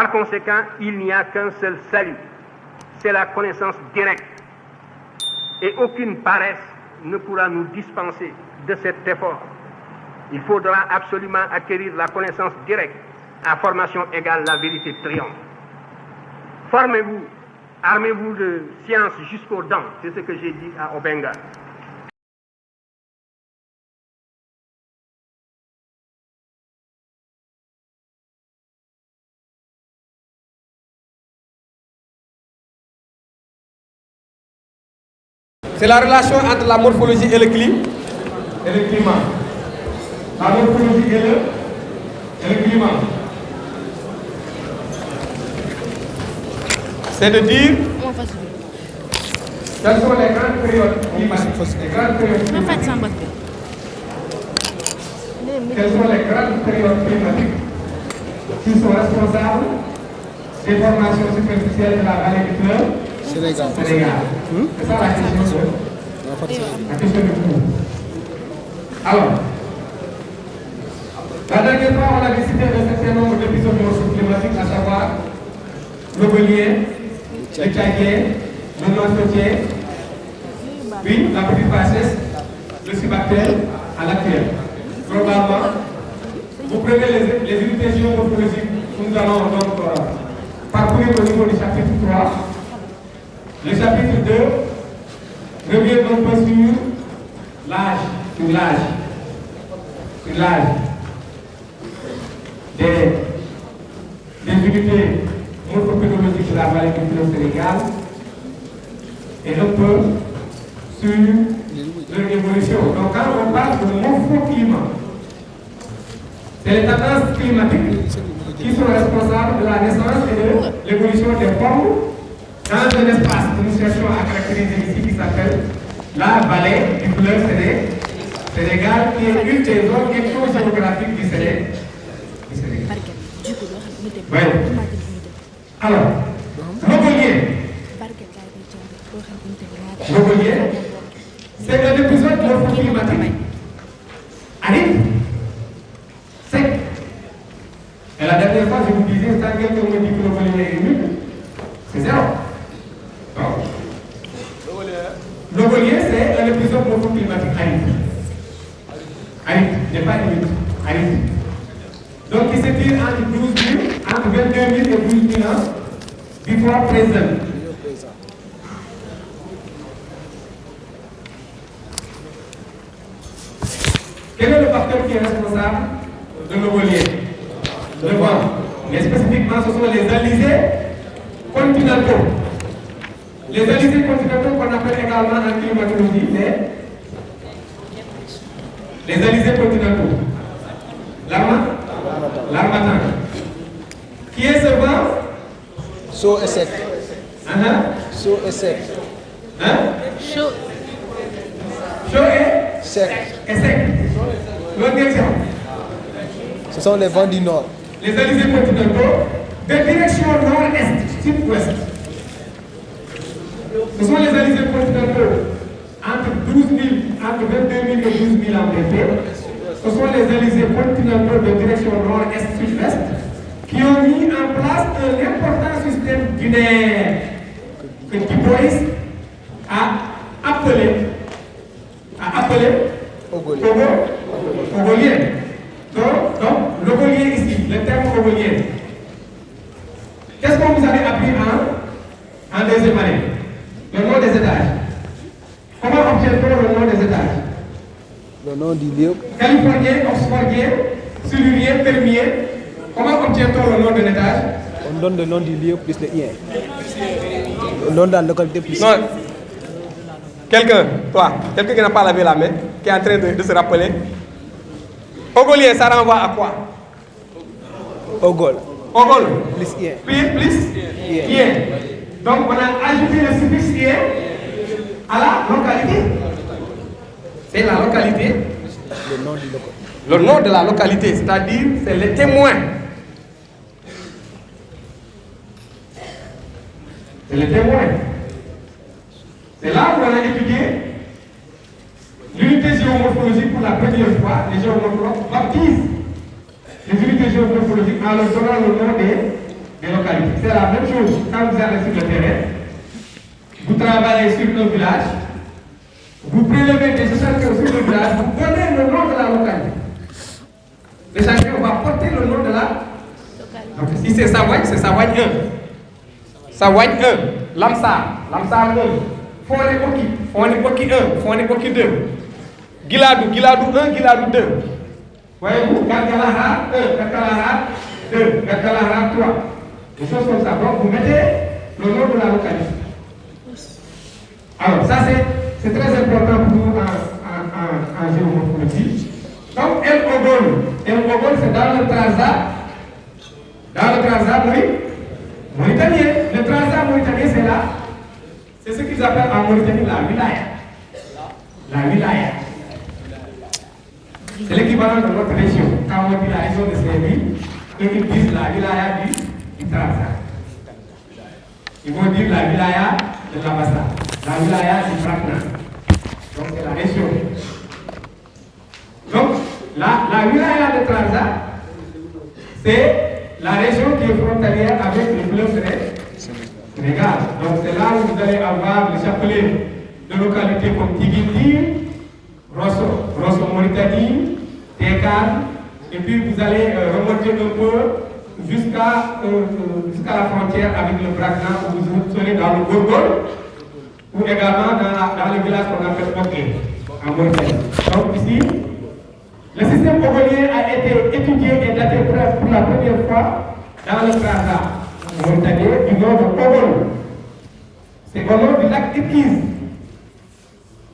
Par conséquent, il n'y a qu'un seul salut, c'est la connaissance directe. Et aucune paresse ne pourra nous dispenser de cet effort. Il faudra absolument acquérir la connaissance directe. À formation égale, la vérité triomphe. Formez-vous, armez-vous de science jusqu'aux dents, c'est ce que j'ai dit à Obenga. C'est la relation entre la morphologie et le climat. La morphologie et le climat. C'est de dire quelles sont les grandes périodes climatiques. Quelles sont les grandes périodes climatiques qui sont responsables des formations superficielles de la vallée du fleuve Sénégal. C'est ça la question de vous. Alors, la dernière fois, on avait cité un certain nombre d'épisodes climatiques, à savoir le Golien, le Tchadien, le Nord-Côtier, puis la petite bassesse, le Cibactère à l'actuel. Probablement, vous prenez les unités géomorphologiques que nous allons donc parcourir au niveau du chapitre 3. Le chapitre 2 revient un peu sur l'âge des unités morphopédologiques de la vallée du fleuve Sénégal et un peu sur leur évolution. Donc quand on parle de morphoclimat, c'est les tendances climatiques qui sont responsables de la naissance et de l'évolution des formes dans un espace que nous cherchons à caractériser ici qui s'appelle la vallée du fleuve Sénégal, qui est une des zones ethno-géographiques du Sénégal. Oui. Alors, Rogolien, c'est un épisode morphoclimatique aride, sec. Et la dernière fois, je vous disais, quand quelqu'un me dit que le Rogolien est humide, c'est zéro. Le Golien, c'est un épisode morphoclimatique aride. Aride, n'est pas humide, aride. Donc il s'étire entre 12 000, entre 22 000 et 12 000 ans, before present. Quel est le facteur qui est responsable de le Golien? Le vent. Mais spécifiquement, ce sont les alizés continentaux. Les alizés continentaux qu'on appelle également en climatologie les alizés continentaux. L'Armatan. Qui est ce vent? Chaud et sec. Chaud et sec. Chaud et sec. L'autre direction. Ce sont les vents du nord. Les alizés continentaux de direction nord-est, sud-ouest. Ce sont les alizés continentaux entre 22 000 et 12 000 en BP. Ce sont les alizés continentaux de direction nord-est, sud-ouest qui ont mis en place un important système dunaire que Dubois a appelé Ogolien. Donc, l'Ogolien ici, le terme Ogolien. Qu'est-ce que vous avez appris en deuxième année? Le nom des étages. Comment obtient-on le nom des étages? Le nom du lieu. Californien, oxfordien, silurien, permien. Comment obtient-on le nom d'un étage? On donne le nom du lieu plus le ien. Le nom de la localité plus. Non. Quelqu'un qui n'a pas lavé la main, qui est en train de se rappeler. Ogolien, ça renvoie à quoi? Ogol. Plus ien. Plus ien. Donc on a ajouté le suffixe ien à la localité. C'est la localité. Le nom du local. Le nom de la localité, c'est-à-dire c'est les témoins. C'est les témoins. C'est là où on a étudié l'unité géomorphologique pour la première fois. Les géomorphologues baptisent les unités géomorphologiques en leur donnant le nom des localité. C'est la même chose quand vous allez sur le terrain, vous travaillez sur un village, vous prélevez des échantillons sur le village, vous donnez le nom de la localité. L'échantillon va porter le nom de la localité. Donc si c'est Savogne 1. Savogne 1, Lamsar 1, Fone Boki 1, Fone Boki 2, Giladou 1, Giladou 2. Voyez-vous, Gatkalahar 1, Gatkalahar 2, Gatkalahar 3. Des choses comme ça. Donc vous mettez le nom de la localité. Alors ça c'est très important pour nous en géomorphologie. Donc El Ogol c'est dans le Trarza mauritanien. Le Trarza mauritanien c'est là. C'est ce qu'ils appellent en Mauritanie la wilaya. La wilaya. C'est l'équivalent de notre région. Quand on dit la région de Saint-Louis, ils disent la wilaya du Trarza. Ils vont dire la wilaya de l'Amassa, la wilaya du Brakna. Donc c'est la région. Donc la wilaya de Trarza, c'est la région qui est frontalière avec le fleuve Sénégal. Donc c'est là où vous allez avoir le chapelet de localités comme Tigindi, Rosso Mauritanie, Tekane, et puis vous allez remonter un peu jusqu'à la frontière avec le Brakna, où vous serez dans le Gorgol, ou également dans le village qu'on appelle Boké, en Mauritanie. Donc ici, le système ogolien a été étudié et daté pour la première fois dans le Trarza mauritanien du nom de Ogol. C'est au nom du lac Irkiz.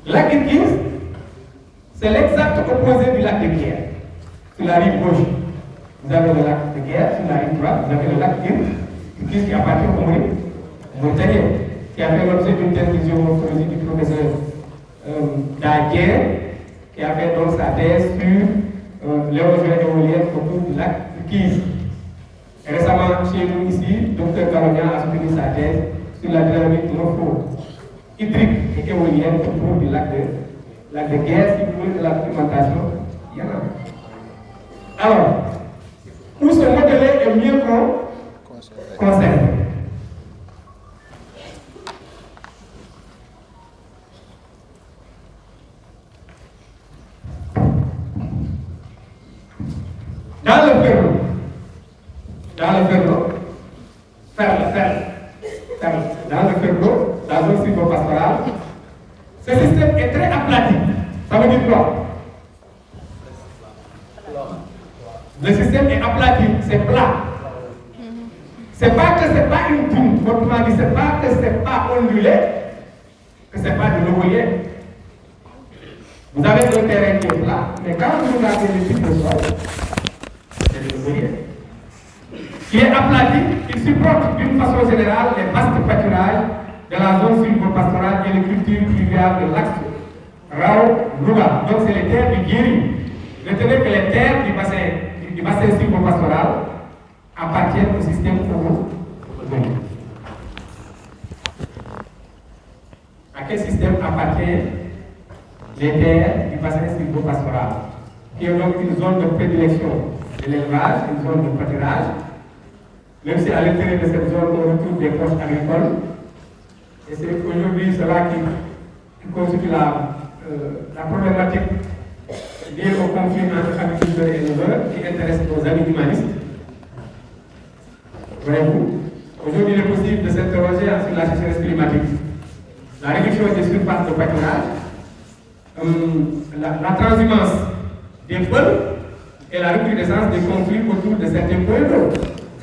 Le lac Irkiz, c'est l'exact opposé du lac de Guerre. Sur la rive gauche, vous avez le lac de Guerre, sur la rive droite, vous avez le lac Irkiz qui appartient au Mauritanien, qui a fait l'objet d'une thèse de géomorphologie du professeur Daguerre, qui a fait donc sa thèse sur l'érosion éolienne autour du lac Irkiz. Et récemment, chez nous ici, Dr Caronia a soutenu sa thèse sur la dynamique morpho-hydrique et éolienne autour du lac de Guerre. Si vous voulez de la documentation, il y en a. Alors, où se modeler est mieux qu'on conserve. Dans le ferlo, la zone silvopastorale, ce système est très aplati. Ça veut dire quoi? Le système est aplati, c'est plat. C'est pas que c'est pas une dune, autrement dit, c'est pas que c'est pas ondulé, que c'est pas de l'ogolien. Vous avez un terrain qui est plat, mais quand vous regardez le type de sol, c'est de l'ogolien. Qui est aplati, il supporte d'une façon générale les vastes pâturages de la zone silvopastorale et les cultures pluviales de l'axe Rao-Louga. Donc c'est les terres du Guéry. Retenez que les terres du bassin silvopastoral appartiennent au système ogolien. À quel système appartiennent les terres du bassin silvopastoral, qui est donc une zone de prédilection de l'élevage, une zone de pâturage. Même si à l'intérieur de cette zone, on retrouve des poches agricoles. Et c'est aujourd'hui cela qui constitue la problématique liée au conflit entre agriculteurs et éleveurs qui intéresse nos amis humanistes. Voyez-vous, aujourd'hui il est possible de s'interroger sur la sécheresse climatique, la réduction des surfaces de pâturage, la transhumance des peuples et la recrudescence des conflits autour de certains points d'eau.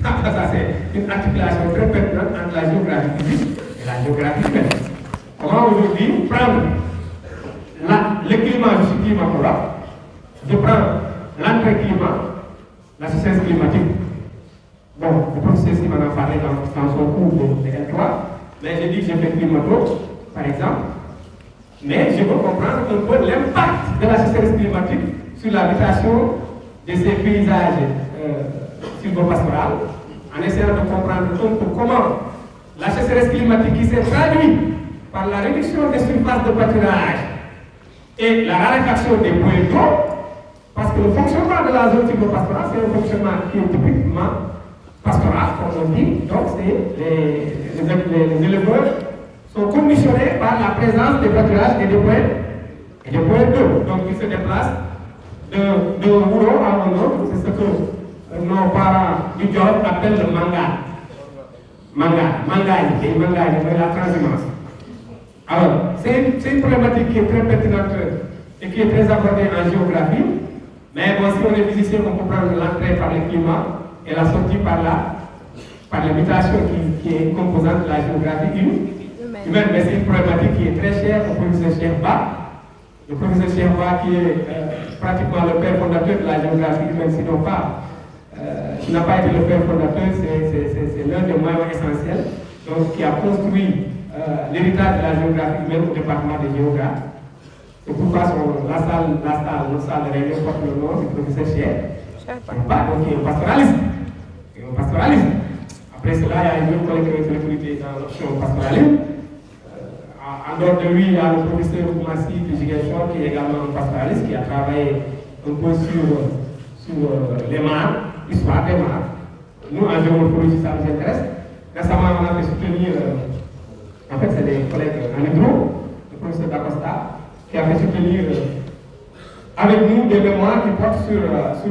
Ça, c'est une articulation très pertinente entre la géographie physique et la géographie humaine. Comment aujourd'hui prendre le climat, je suis climatologue, je prends l'entrée-climat, la sécheresse climatique. Bon, le professeur Simon en a parlé dans son cours de L3, mais j'ai dit que j'ai fait climato, par exemple. Mais je veux comprendre un peu l'impact de la sécheresse climatique sur l'habitation de ces paysages silvopastorales, en essayant de comprendre un peu comment la sécheresse climatique qui s'est traduite par la réduction des surfaces de pâturage et la raréfaction des points d'eau, parce que le fonctionnement de la zone silvopastorale, c'est un fonctionnement qui est typiquement pastoral, comme on dit, donc les éleveurs sont conditionnés par la présence des pâturages et des points d'eau. Donc ils se déplacent de boulot à un autre, c'est ce que nos parents du job appellent le manga. Mangaï, la transhumance. Alors, c'est une problématique qui est très pertinente et qui est très abordée en géographie. Mais bon, si on est physicien, on peut prendre l'entrée par le climat et la sortie par la mutation qui est une composante de la géographie humaine. Mais c'est une problématique qui est très chère au professeur Sherba. Le professeur Sherba qui est pratiquement le père fondateur de la géographie humaine, sinon pas. Qui n'a pas été le père fondateur, c'est l'un des moyens essentiels, donc qui a construit l'héritage de la géographie humaine au département des géographes. C'est pourquoi notre salle de réunion porte le nom du professeur Cher. Donc il est un pastoraliste. Après cela, il y a une autre collègue qui est recrutée dans l'option pastoralisme. En dehors de lui, il y a le professeur Koumassi de Jigeshore, qui est également un pastoraliste, qui a travaillé un peu sur les mares, l'histoire des mares. Nous, en géomorphologie, ça nous intéresse. Récemment, on a fait soutenir, en fait, c'est des collègues en hydro, le professeur D'Acosta, qui a fait soutenir avec nous des mémoires qui portent sur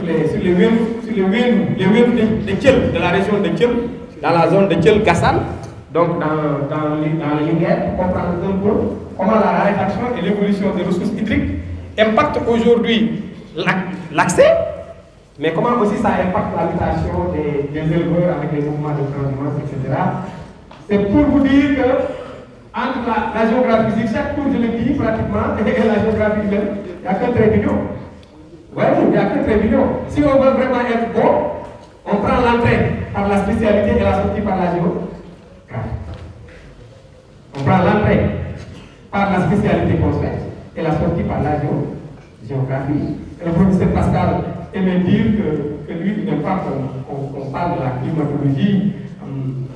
les Wenu de Kiel, de la région de Kiel, dans la zone de Kiel-Gassan, donc dans le Linguère, pour comprendre un peu comment la raréfaction et l'évolution des ressources hydriques impactent aujourd'hui l'accès, mais comment aussi ça impacte la mutation des éleveurs avec les mouvements de transhumance, etc. C'est pour vous dire que entre la géographie physique, chaque tour je le dis pratiquement, et la géographie humaine, il n'y a qu'un trait d'union. Oui, il n'y a qu'un trait d'union. Si on veut vraiment être bon, on prend l'entrée par la spécialité et la sortie par la géographie. On prend l'entrée par la spécialité qu'on souhaite et la sortie par la géographie. Et le professeur Pascal aimait dire que lui, il n'aime pas qu'on parle de la climatologie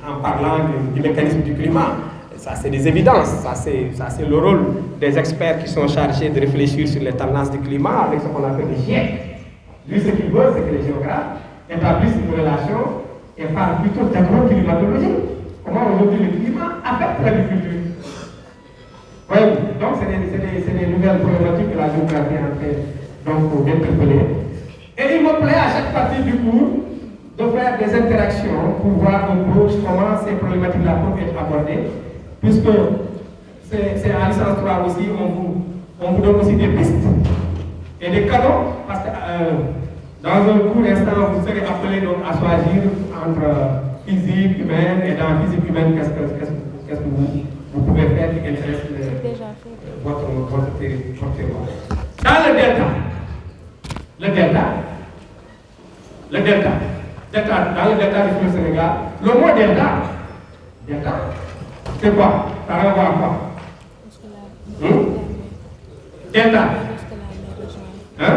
en parlant du mécanisme du climat. Ça, c'est des évidences. Ça, c'est le rôle des experts qui sont chargés de réfléchir sur les tendances du climat avec ce qu'on appelle les GIEC. Lui, ce qu'il veut, c'est que les géographes établissent une relation et parlent plutôt d'agro-climatologie. Comment aujourd'hui le climat affecte l'agriculture. Voyez-vous, donc c'est des nouvelles problématiques que la géographie est en train d'interpeller. Et il me plaît à chaque partie du cours de faire des interactions pour voir un peu comment ces problématiques-là peuvent être abordées, puisque c'est à licence 3 aussi, on vous donne aussi des pistes et des cadeaux, parce que dans un court instant, vous serez appelé donc à choisir entre physique humaine et dans physique humaine, qu'est-ce que vous pouvez faire qui intéresse votre territoire. Dans le delta, dans le delta du fleuve Sénégal, le mot delta, c'est quoi? Ça renvoie à quoi? Delta. Hein?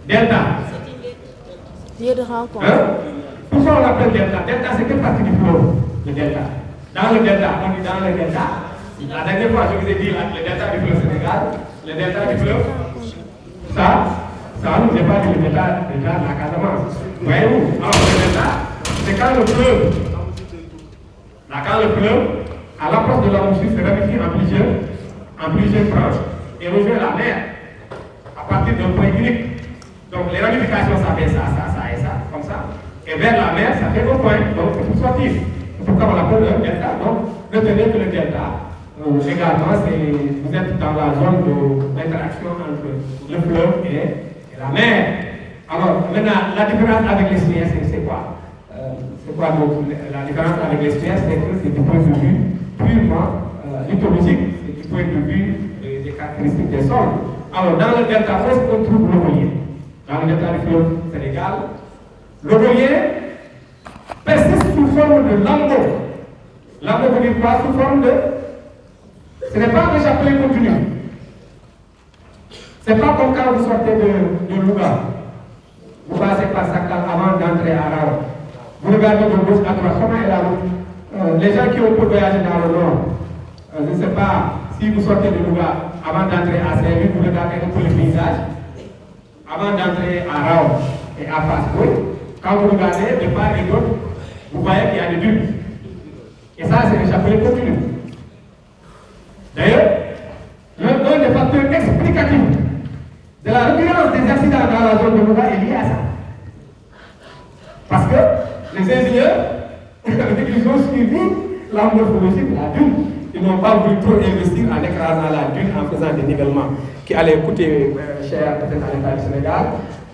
Delta. Lieu de rencontre. Hein? Pourquoi on l'appelle delta? Delta, c'est quelle partie du fleuve? Le delta. Dans le delta, on dit dans le delta. La dernière fois, je vous ai dit le delta du fleuve Sénégal, le delta du fleuve, ça nous est pas dit le delta de la Casamance. Voyez-vous? Alors le delta, c'est quand le fleuve, à l'approche de la moussure, se ramifie en plusieurs branches et rejoint la mer à partir d'un point unique. Donc les ramifications, ça fait ça et ça, comme ça. Et vers la mer, ça fait un point. Donc c'est pour sortir. C'est pourquoi on l'appelle le delta. Donc retenez que le delta, également, vous êtes dans la zone d'interaction entre le fleuve et la mer. Alors maintenant, la différence avec l'estuaire, c'est quoi? C'est quoi donc la différence avec l'estuaire? C'est que c'est du point de vue purement lithologique, c'est du point de vue des caractéristiques des sols. Alors dans le delta, où est-ce qu'on trouve l'Obolien? Dans le delta du fleuve Sénégal, l'Obolien persiste sous forme de lambeau. Lambeau veut dire quoi? Sous forme de... Ce n'est pas un chapelet continu. Ce n'est pas comme quand vous sortez de Louga. Vous passez par Sakal avant d'entrer à Rao. Vous regardez de gauche à droite. Comment est la route? Les gens qui ont pu voyager dans le nord, je ne sais pas, si vous sortez de Louga avant d'entrer à Saint-Louis, vous regardez un peu le paysage. Avant d'entrer à Rao et à Fass. Quand vous regardez de part et d'autre, vous voyez qu'il y a des dunes. Et ça, c'est le chapelet continu. D'ailleurs, l'un des facteurs explicatifs de la récurrence des accidents dans la zone de Louga est lié à ça. Parce que les ingénieurs, ils ont suivi la morphologie de la dune. Ils n'ont pas voulu trop investir en écrasant la dune, en faisant des nivellements qui allaient coûter cher peut-être à l'État du Sénégal.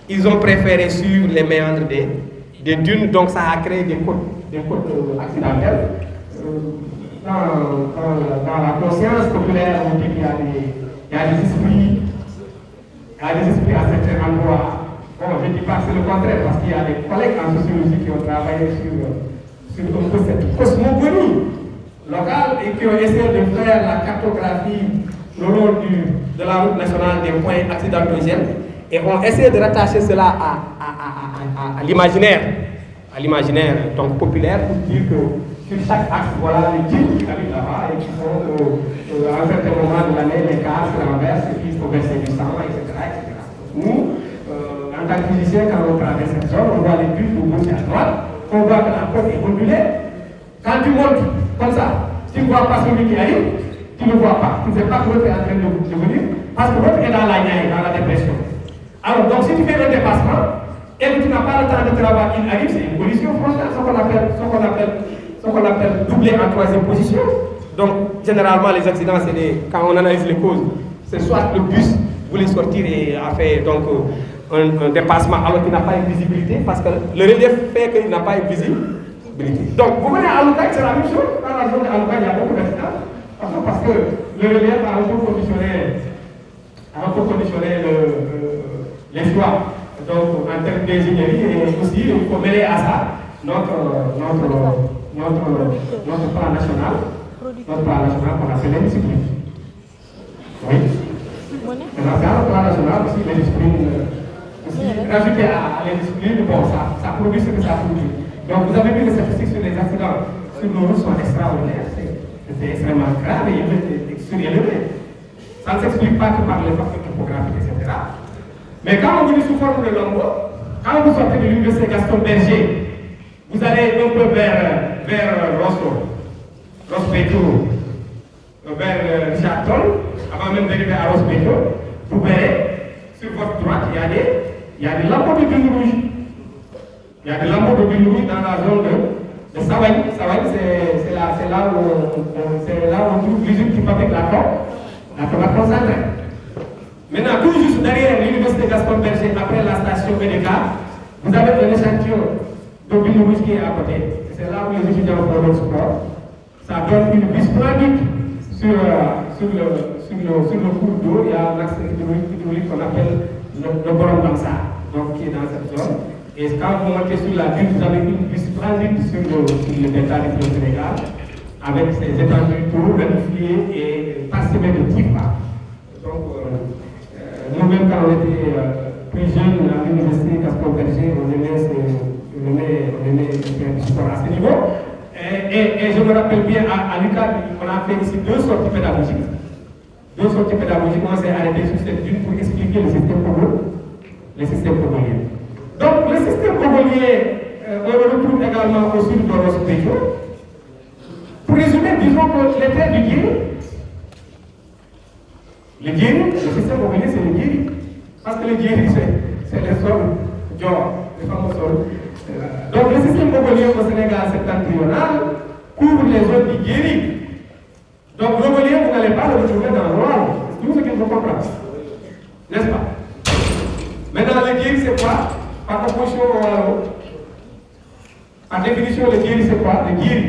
Ils ont préféré suivre les méandres des dunes, donc ça a créé des côtes accidentelles. Dans la conscience populaire, on dit qu'il y a des esprits à certains endroits. Bon, je ne dis pas que c'est le contraire, parce qu'il y a des collègues en sociologie qui ont travaillé sur un peu cette cosmogonie locale et qui ont essayé de faire la cartographie le long de la route nationale des points accidentogènes et ont essayé de rattacher cela à l'imaginaire, donc populaire, pour dire que sur chaque axe, voilà les djinns qui habitent là-bas et qui font à un certain moment de l'année, les cases se renversent et puis il faut verser du sang, etc. Nous, en tant que physicien, quand on traverse cette zone, on voit les bulles de gauche et à droite, on voit que la côte est ondulée. Quand tu montes comme ça, tu ne vois pas celui qui arrive, tu ne le vois pas. Tu ne sais pas que l'autre est en train de venir, parce que l'autre est dans la niaille, dans la dépression. Alors, donc si tu fais un dépassement, et que tu n'as pas le temps de travailler, il arrive, c'est une collision frontale, ce qu'on appelle doubler en troisième position. Donc, généralement, les accidents, quand on analyse les causes, c'est soit le bus voulait sortir et a fait donc un dépassement alors qu'il n'a pas une visibilité, parce que le relief fait qu'il n'a pas une visibilité. Donc, vous venez à Aloukaï, c'est la même chose. Dans la zone d'Aloukaï, il y a beaucoup d'accidents. Parce que le relief a un peu conditionné les choix. Donc, en termes d'ingénierie, et aussi, il faut mêler à ça notre plan national qu'on appelle les disciplines. Oui. Et dans le plan national aussi, les disciplines, rajouter à les disciplines, bon, ça produit ce que ça produit. Donc, vous avez vu les statistiques sur les accidents sur nos routes sont extraordinaires. C'est extrêmement grave et surélevé. Ça ne s'explique pas que par les facteurs topographiques, etc. Mais quand on vous dit sous forme de lambeau, quand vous sortez de l'université Gaston Berger, vous allez un peu vers Rospéto, vers Château, avant même d'arriver à Rospéto, vous verrez sur votre droite, il y a des lambeaux de dune rouge. Il y a des lambeaux de dune rouge dans la zone de Savagne. Savagne, c'est là où on trouve l'usine qui fabrique la tomate concentrée. Maintenant, tout juste derrière l'université Gaston Berger, après la station BDK, vous avez un échantillon de dune rouge qui est à côté. C'est là où les étudiants font leur sport. Ça donne une vue splendide sur le cours d'eau. Il y a un axe hydraulique qu'on appelle le Borom Damsa, donc qui est dans cette zone. Et quand vous montez sur la dune, vous avez une vue splendide sur le delta du Sénégal, avec ses étendues d'eau ramifiées et parsemées de tifas. Donc, nous-mêmes, quand on était plus jeunes à l'université Gaston Berger, on aimait faire du sport à ce niveau. Et je me rappelle bien, à l'UQAD, on a fait ici deux sorties pédagogiques. On s'est arrêté sur cette dune pour expliquer le système congolien. Donc, le système congolien, on le retrouve également au sud de Rospéto. Pour résumer, disons que les terres du Guéry, le système congolien, c'est le Guéry. Parce que le Guéry, c'est les sols d'or, les fameux sols. Donc, le système congolien au Sénégal septentrional couvre les zones du Guéry. Donc, le congolien, vous n'allez pas le retrouver dans le Rwanda. C'est tout ce qu'il faut comprendre. N'est-ce pas? Maintenant, le Guéry, c'est quoi? Par opposition au Wallon. Par définition, le Guéry, c'est quoi? Le Guéry.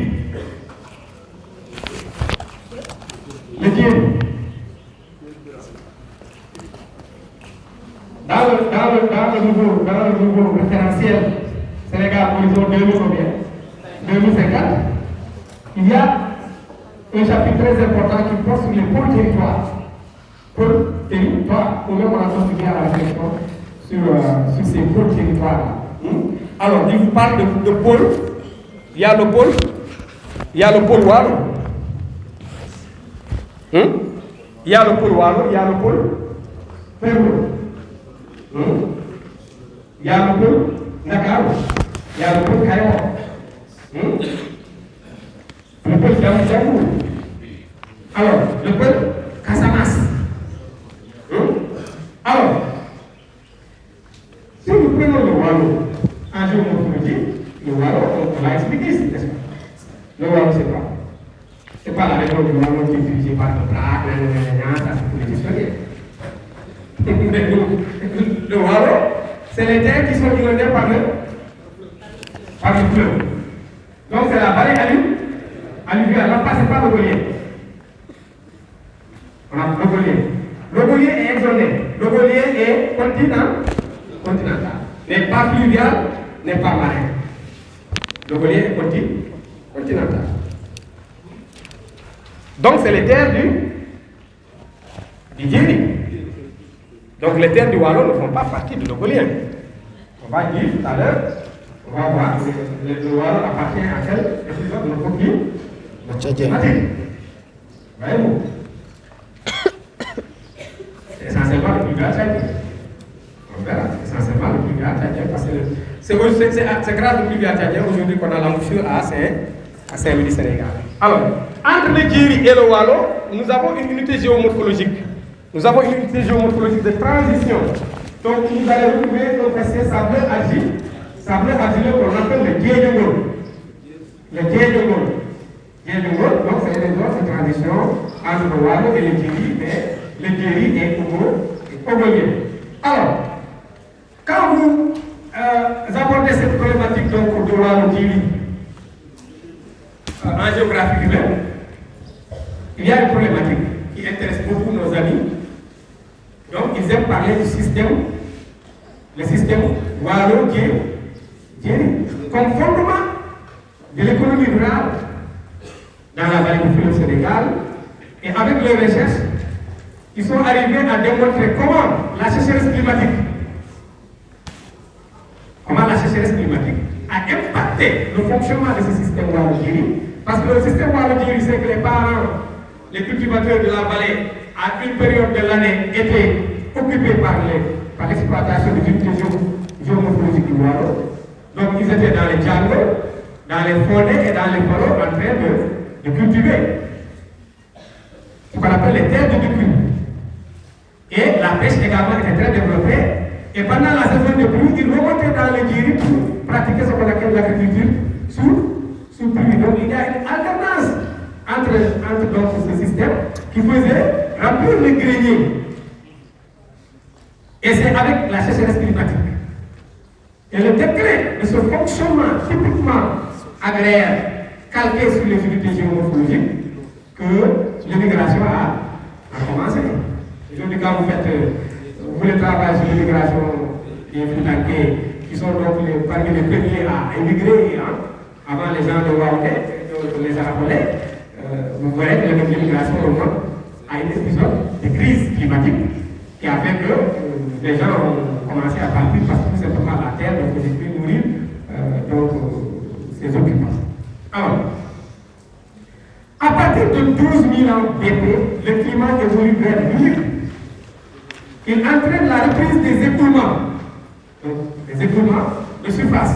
Dans le nouveau référentiel Sénégal horizon 2050, il y a un chapitre très important qui porte sur les pôles territoires. Pôles territoires, ou même on a contribué à la réflexion sur ces pôles territoires. Alors, il vous parle de pôle. Il y a le pôle Wallon. Il y a le pôle Wallon, il y a le pôle Ferro. Il y a le pôle Nakao. Il y a le pôle Kayo. Le pôle Jamou. Alors, le peuple Casamas. Alors, si nous prenons le Wallon en géomorphologie, le Wallon, on l'a expliqué ici, n'est-ce pas? Le Wallon, c'est pas la région du Wallon qui est utilisée par le Braque, ça c'est pour les historiens. Le Wallon, c'est les terres qui sont inondées par le fleuve. Donc c'est la vallée alluviale, là c'est pas le Golier. On a le Golier. Le Golier est exondé. Le Golier est continental. N'est pas fluvial, n'est pas marin. Le Golier est continental. Donc c'est les terres du Djeri. Donc les terres du Wallon ne font pas partie de l'Ogolien. On va dire tout à l'heure, on va voir que le Wallon appartient à quel épisode de notre coquille? Voyez-vous? C'est essentiellement le plus grand tchadien. On verra, c'est essentiellement le plus grand tchadien parce que c'est grâce au plus grand tchadien aujourd'hui qu'on a l'embouchure à Saint-Louis Sénégal. Alors, entre le Djeri et le Wallon, nous avons une unité géomorphologique. Nous avons une unité géomorphologique de transition. Donc, vous allez retrouver nos passés sableux argileux qu'on appelle le Djeri-Ngol. Le Djeri-Ngol. Donc, c'est une zone de transition entre le Wallon et le Djeri, mais le Djeri est ogolien. Alors, quand vous abordez cette problématique donc, de Wallon-Djeri en géographie humaine, il y a une problématique qui intéresse beaucoup nos amis. Donc, ils aiment parler du système, le système Wallon-Djeri, comme fondement de l'économie rurale dans la vallée du fleuve Sénégal. Et avec leurs recherches, ils sont arrivés à démontrer comment la sécheresse climatique a impacté le fonctionnement de ce système Wallon-Djeri. Parce que le système Wallon-Djeri, c'est que les parents, les cultivateurs de la vallée, à une période de l'année, étaient occupés par l'exploitation des unités géomorphologiques du Wallon. Donc ils étaient dans les jungles, dans les forêts et dans les forêts en train de cultiver ce qu'on appelle les terres de décrue. Et la pêche également était très développée. Et pendant la saison de pluie, ils remontaient dans les Djeri pour pratiquer ce qu'on appelle l'agriculture sous pluie. Donc il y a une alternance entre donc, ce système qui faisait remplir le grenier. Et c'est avec la sécheresse climatique. Et le décret de ce fonctionnement typiquement agraire calqué sur les unités géomorphologiques que l'immigration a commencé. Aujourd'hui, quand vous voulez travailler sur l'immigration des Foutanké, qui sont donc parmi les premiers à immigrer avant les gens de Waouké, les Arabais, vous voyez que l'immigration remonte à un épisode de crise climatique qui a fait que les gens ont commencé à partir parce que tout simplement la terre ne faisait plus nourrir ses occupants. Alors, à partir de 12 000 ans d'été, le climat évolue vers l'humide. Il entraîne la reprise des écoulements, donc des écoulements de surface,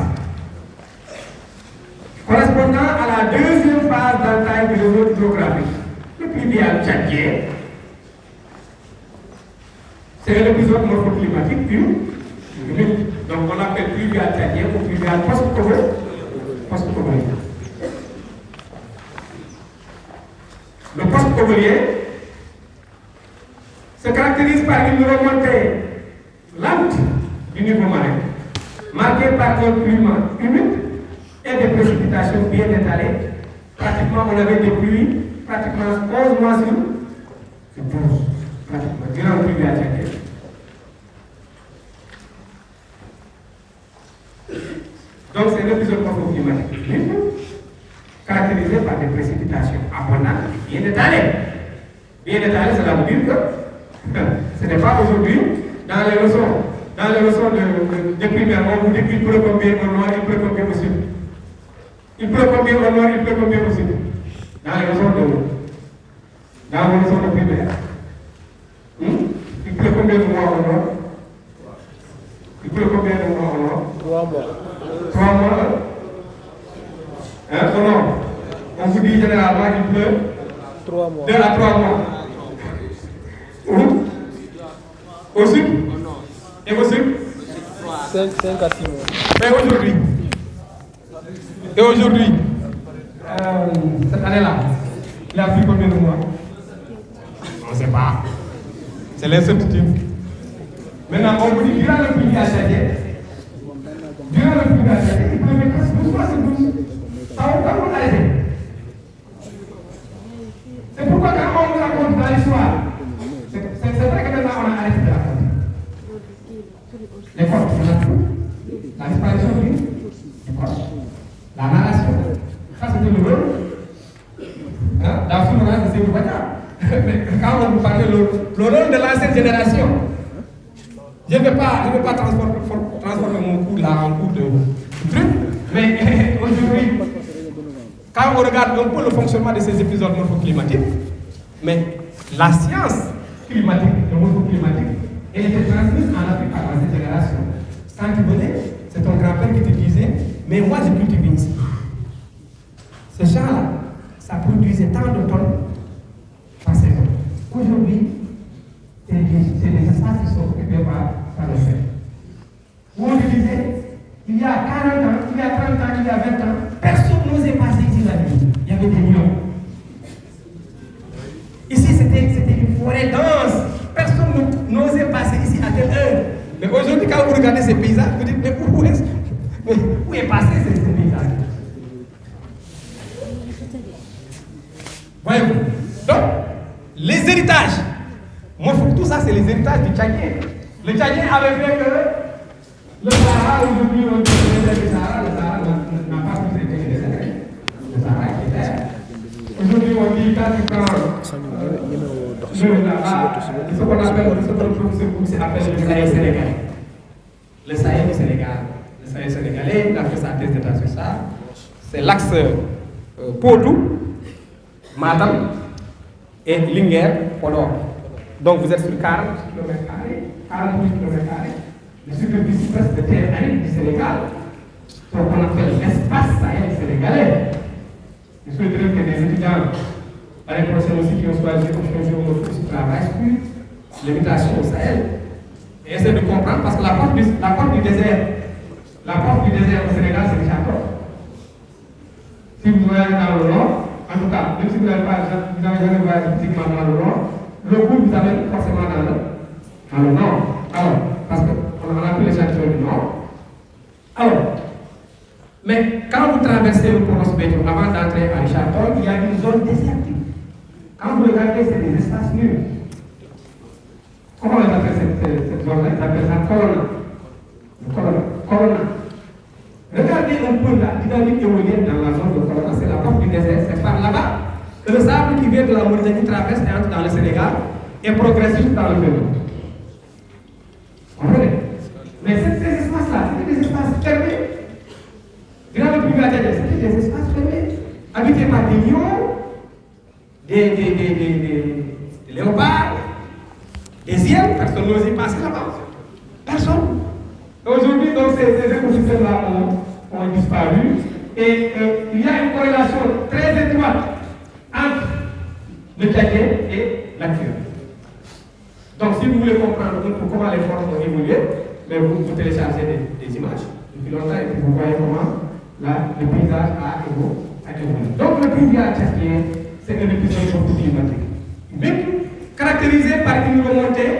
correspondant à la deuxième phase d'entaille du réseau hydrographique. Le pluvial tchadien, c'est l'épisode morphoclimatique humide. Donc on l'appelle pluvial tchadien ou pluvial post-congolien. Le post-congolien se caractérise par une remontée lente du niveau marin, marquée par un climat humide et des précipitations bien étalées. Pratiquement, on avait des pluies, pratiquement 11 mois sur 12, pratiquement, durant le pluvial tchadien. Donc, c'est l'épisode morphoclimatique caractérisé par des précipitations abondantes et bien étalées. Bien étalées, cela veut dire que ce n'est pas aujourd'hui, dans les leçons de primaire, on vous dit qu'il pleut combien au nord, il pleut combien au sud. Il pleut combien au nord, il pleut combien au sud. Dans les leçons de primaire. Il pleut combien de mois au nord? Il pleut combien de mois au nord? 3 mois. 3 mois, hein? Au nord. Au on vous dit généralement il pleut 3 mois. 2 à 3 mois. Où? Au sud? Et au sud? 5 à 6 mois. Mais aujourd'hui? Et aujourd'hui? Cette année-là, il a pris combien de mois? On ne sait pas. C'est l'incertitude. Maintenant, on vous dit, durant le pluie à Chadien, il pleuvait presque 12 mois sur 12. Ça va pas arrêter. C'est pourquoi quand on nous raconte dans l'histoire, c'est vrai que maintenant on a arrêté de raconter. L'école, c'est la foule. La disparition du l'école. La narration. Ça, c'était le rôle. Dans ce moment, c'est le mais quand on vous parle de le rôle de l'ancienne génération, je ne vais pas transformer mon cours là en cours de truc, mais aujourd'hui, quand on regarde un peu le fonctionnement de ces épisodes morphoclimatiques, mais la science climatique, le morphoclimatique, elle était transmise en Afrique par l'ancienne génération. Quand tu venais, c'est ton grand-père qui te disait, mais moi je cultive ici. Ce champ-là, ça produisait tant de tonnes par saison. Aujourd'hui, c'est des espaces qui sont occupés par le fait. Où on disait, il y a 40 ans, il y a 30 ans, il y a 20 ans, personne n'osait passer ici la nuit. Il y avait des lions. Ici, c'était une forêt dense. Personne n'osait passer ici à telle heure. Mais aujourd'hui, quand vous regardez ces paysages, vous dites, mais où est passé ces paysages? Voyez-vous? Donc, les héritages. Moi, tout ça, c'est les héritages du Tchadien. Le Tchadien avait fait que le Sahara, aujourd'hui, on dit le Sahara n'a pas plus été que des désert. Le Sahara est clair. Aujourd'hui, on dit quand tu prends ce qu'on appelle, le Sahel sénégalais. Le Sahel du Sénégal. Le Sahel sénégalais, il a fait sa thèse d'état sur ça. C'est l'axe Potou, Matam et Linguère, Podor. Donc vous êtes sur 40 km, 48 km, le superficie presque de terre aride du Sénégal. Donc on appelle l'espace Sahel sénégalais. Je souhaiterais que des étudiants l'année prochaine aussi qui ont choisi option géométrie travaillent sur l'habitation au Sahel et essaient de comprendre parce que la porte du désert au Sénégal, c'est le château. Si vous voyagez dans le nord, en tout cas, même si vous n'avez jamais voyagé physiquement dans le nord, le goût vous amène forcément dans le nord. Alors, parce qu'on a appelé le château du nord. Alors, mais quand vous traversez le Pont Béthio avant d'entrer à Richard-Toll, il y a une zone désertique. Quand vous regardez, c'est des espaces nus. Comment on appelle cette zone-là? Ils appellent ça Colonna. Regardez un peu la dynamique éolienne dans la zone de Colonna, c'est la porte du désert, c'est par là-bas que le sable qui vient de la Mauritanie traverse et entre dans le Sénégal et progresse dans le Pérou. Comprenez? Mais ces espaces-là, c'était des espaces fermés. Durant le privatisation, c'était des espaces fermés, habités par des lions, des léopards, des hyènes. Personne n'ose y passer là-bas. Personne. Aujourd'hui, donc, ces écosystèmes-là ont disparu et il y a une corrélation très étroite entre le Tchadien et l'actuel. Donc, si vous voulez comprendre comment les formes ont évolué, mais vous téléchargez des images depuis longtemps et puis vous voyez comment le paysage a évolué. Donc, le paysage tchadien, c'est un épisode climatique. Mais caractérisé par une remontée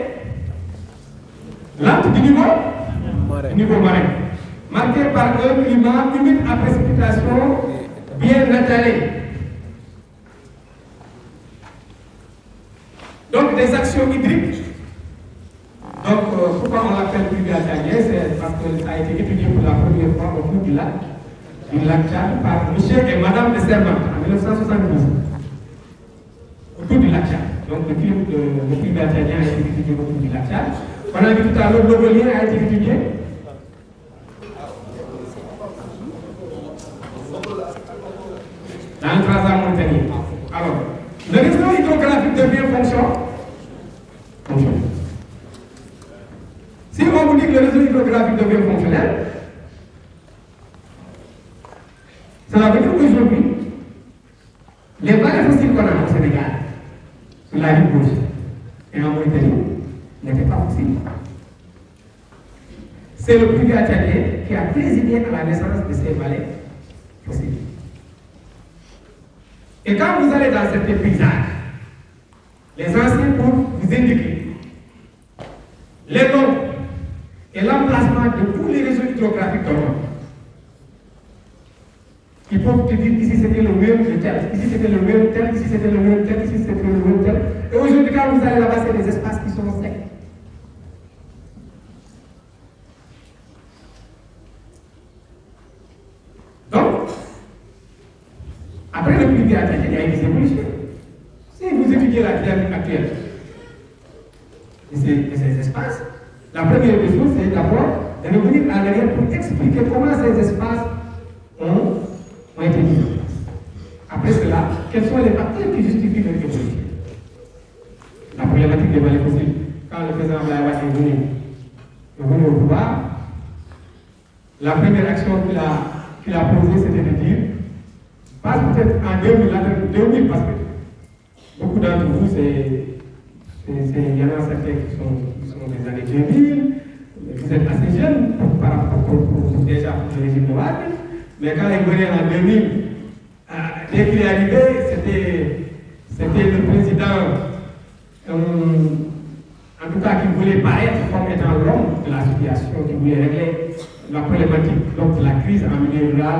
lente du niveau marin, marqué par un climat humide à précipitation bien étalé. Donc des actions hydriques. Donc pourquoi on l'appelle pluvial tchadien? C'est parce que ça a été étudié pour la première fois au cours du lac Tchad par monsieur et madame de Servante en 1972. Autour du lac Tchad. Donc le pluvial tchadien a été étudié autour du lac Tchad. On a vu tout à l'heure, l'Ogolien a été étudié. Dans le Transat Mauritanie. Alors, le réseau hydrographique devient fonctionnel. Si on vous dit que le réseau hydrographique devient fonctionnel, cela veut dire qu'aujourd'hui, Les vallées fossiles qu'on a au Sénégal, sur la rive gauche et en Mauritanie, n'étaient pas fossiles. C'est le privé tchadien qui a présidé à la naissance de ces vallées fossiles. Et quand vous allez dans certains paysages, les anciens peuvent vous indiquer les noms et l'emplacement de tous les réseaux hydrographiques du monde. Ils peuvent te dire ici c'était le mur de tel, ici c'était le mur tel, ici c'était le mur tel, ici c'était le mur tel. Et aujourd'hui, quand vous allez là-bas, c'est des espaces qui sont secs. Donc, après le pluvial atlantique, il y a des évolutions. Si vous étudiez la dynamique actuelle de ces espaces, la première des choses, c'est d'abord de revenir en arrière pour expliquer comment ces espaces ont été mis en place. Après cela, quels sont les facteurs qui justifient leur évolution? La problématique des vallées fossiles. Quand le président Abdoulaye Wade est venu au pouvoir, la première action qu'il a posée, c'était de dire, pas peut-être en 2000, parce que beaucoup d'entre vous, il y en a certains qui sont des années 2000, vous êtes assez jeunes par rapport déjà pour le régime de Wade, mais quand il venait en 2000, dès qu'il est arrivé, c'était le président, en tout cas, qui voulait paraître comme étant l'homme de la situation, qui voulait régler la problématique donc, de la crise en milieu rural,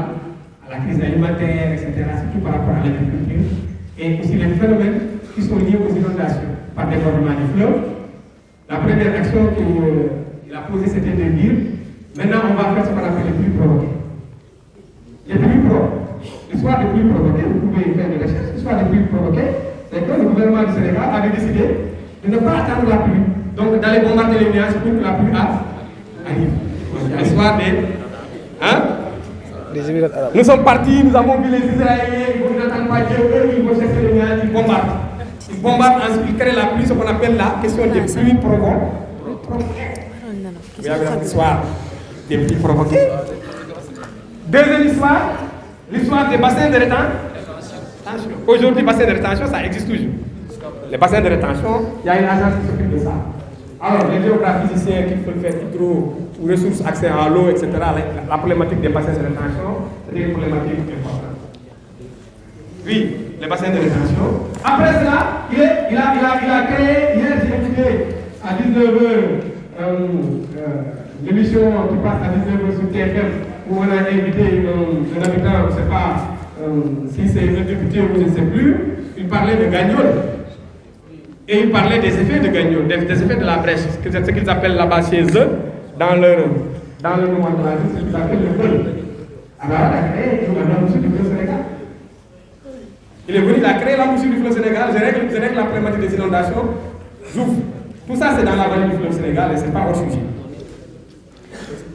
à la crise alimentaire, etc., surtout par rapport à l'agriculture, et aussi les phénomènes qui sont liés aux inondations par débordement du fleuve. La première action qu'il a posée, c'était de dire, maintenant on va faire ce qu'on appelle les pluies provoquées. Les pluies provoquées. L'histoire des pluies provoquées, vous pouvez faire des recherches, l'histoire des pluies provoquées, c'est que le gouvernement du Sénégal avait décidé de ne pas attendre la pluie, donc d'aller bombarder les nuages pour que la pluie arrive. L'histoire des... Hein? Nous sommes partis, nous avons vu les Israéliens, ils n'attendent pas Dieu, eux, ils vont chercher les nuages, ils bombardent. Ils bombardent, ensuite ils créent la pluie, ce qu'on appelle la question des pluies provoquées. Vous avez l'histoire des pluies provoquées. Deuxième histoire, l'histoire des bassins de rétention. Aujourd'hui, bassins de rétention, ça existe toujours. Les bassins de rétention, il y a une agence qui s'occupe de ça. Alors, les géophysiciens qui peuvent faire hydro ou ressources, accès à l'eau, etc., la problématique des bassins de rétention, c'est une problématique importante. Oui, les bassins de rétention. Après cela, il a créé, hier j'ai écouté à 19h, l'émission qui passe à 19h sur TFM, où on a invité un habitant, je ne sais pas si c'est un député ou je ne sais plus, il parlait de Gagnon. Et il parlait des effets de Gagnon, des effets de la brèche, c'est ce qu'ils appellent là-bas chez eux, dans leur nomenclature, c'est ce qu'ils appellent le vol. Alors, il a créé la moussure du fleuve Sénégal. Il est venu, il a créé la moussure du fleuve Sénégal, je règle la problématique des inondations, j'ouvre. Tout ça, c'est dans la vallée du fleuve Sénégal et ce n'est pas hors sujet.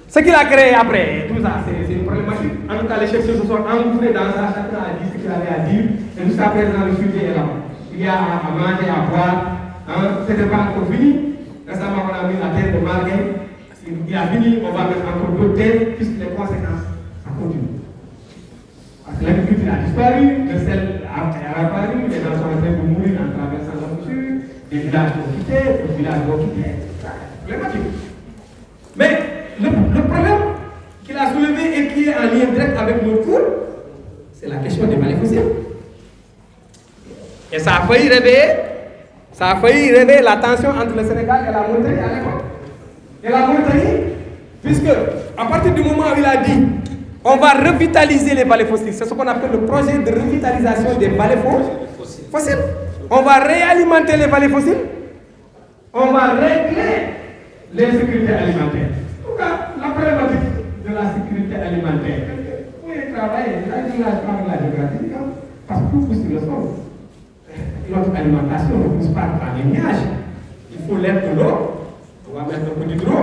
Ce qu'il a créé après, tout ça, c'est une problématique. En tout cas, les chercheurs se sont engouffrés dans ça, chacun a dit ce qu'il avait à dire, et jusqu'à présent, le sujet est là. Il y a à manger, à boire, hein, ce n'est pas encore fini. Récemment, on a mis la terre de Marguerite. Il a fini, on va mettre encore d'autres terres, puisque les conséquences, ça continue. Parce que l'agriculture a disparu, le sel a apparu, les gens sont en train de mourir en traversant la moussure, des villages vont quitter, d'autres villages vont quitter. C'est problématique. Mais le problème qu'il a soulevé et qui est en lien direct avec nos cours, c'est la question des vallées fossiles. Et ça a failli réveiller la tension entre le Sénégal et la Mauritanie à l'époque. Et la Mauritanie, puisque à partir du moment où il a dit on va revitaliser les vallées fossiles, c'est ce qu'on appelle le projet de revitalisation des vallées fossiles. On va réalimenter les vallées fossiles, on va régler l'insécurité alimentaire. En tout cas, la problématique de la sécurité alimentaire. Vous pouvez travailler, là je parle de la géographie, parce que tout pousse sur le sol. Notre alimentation ne pousse pas par les nuages. Il faut l'air de l'eau, on va mettre un peu d'hydro,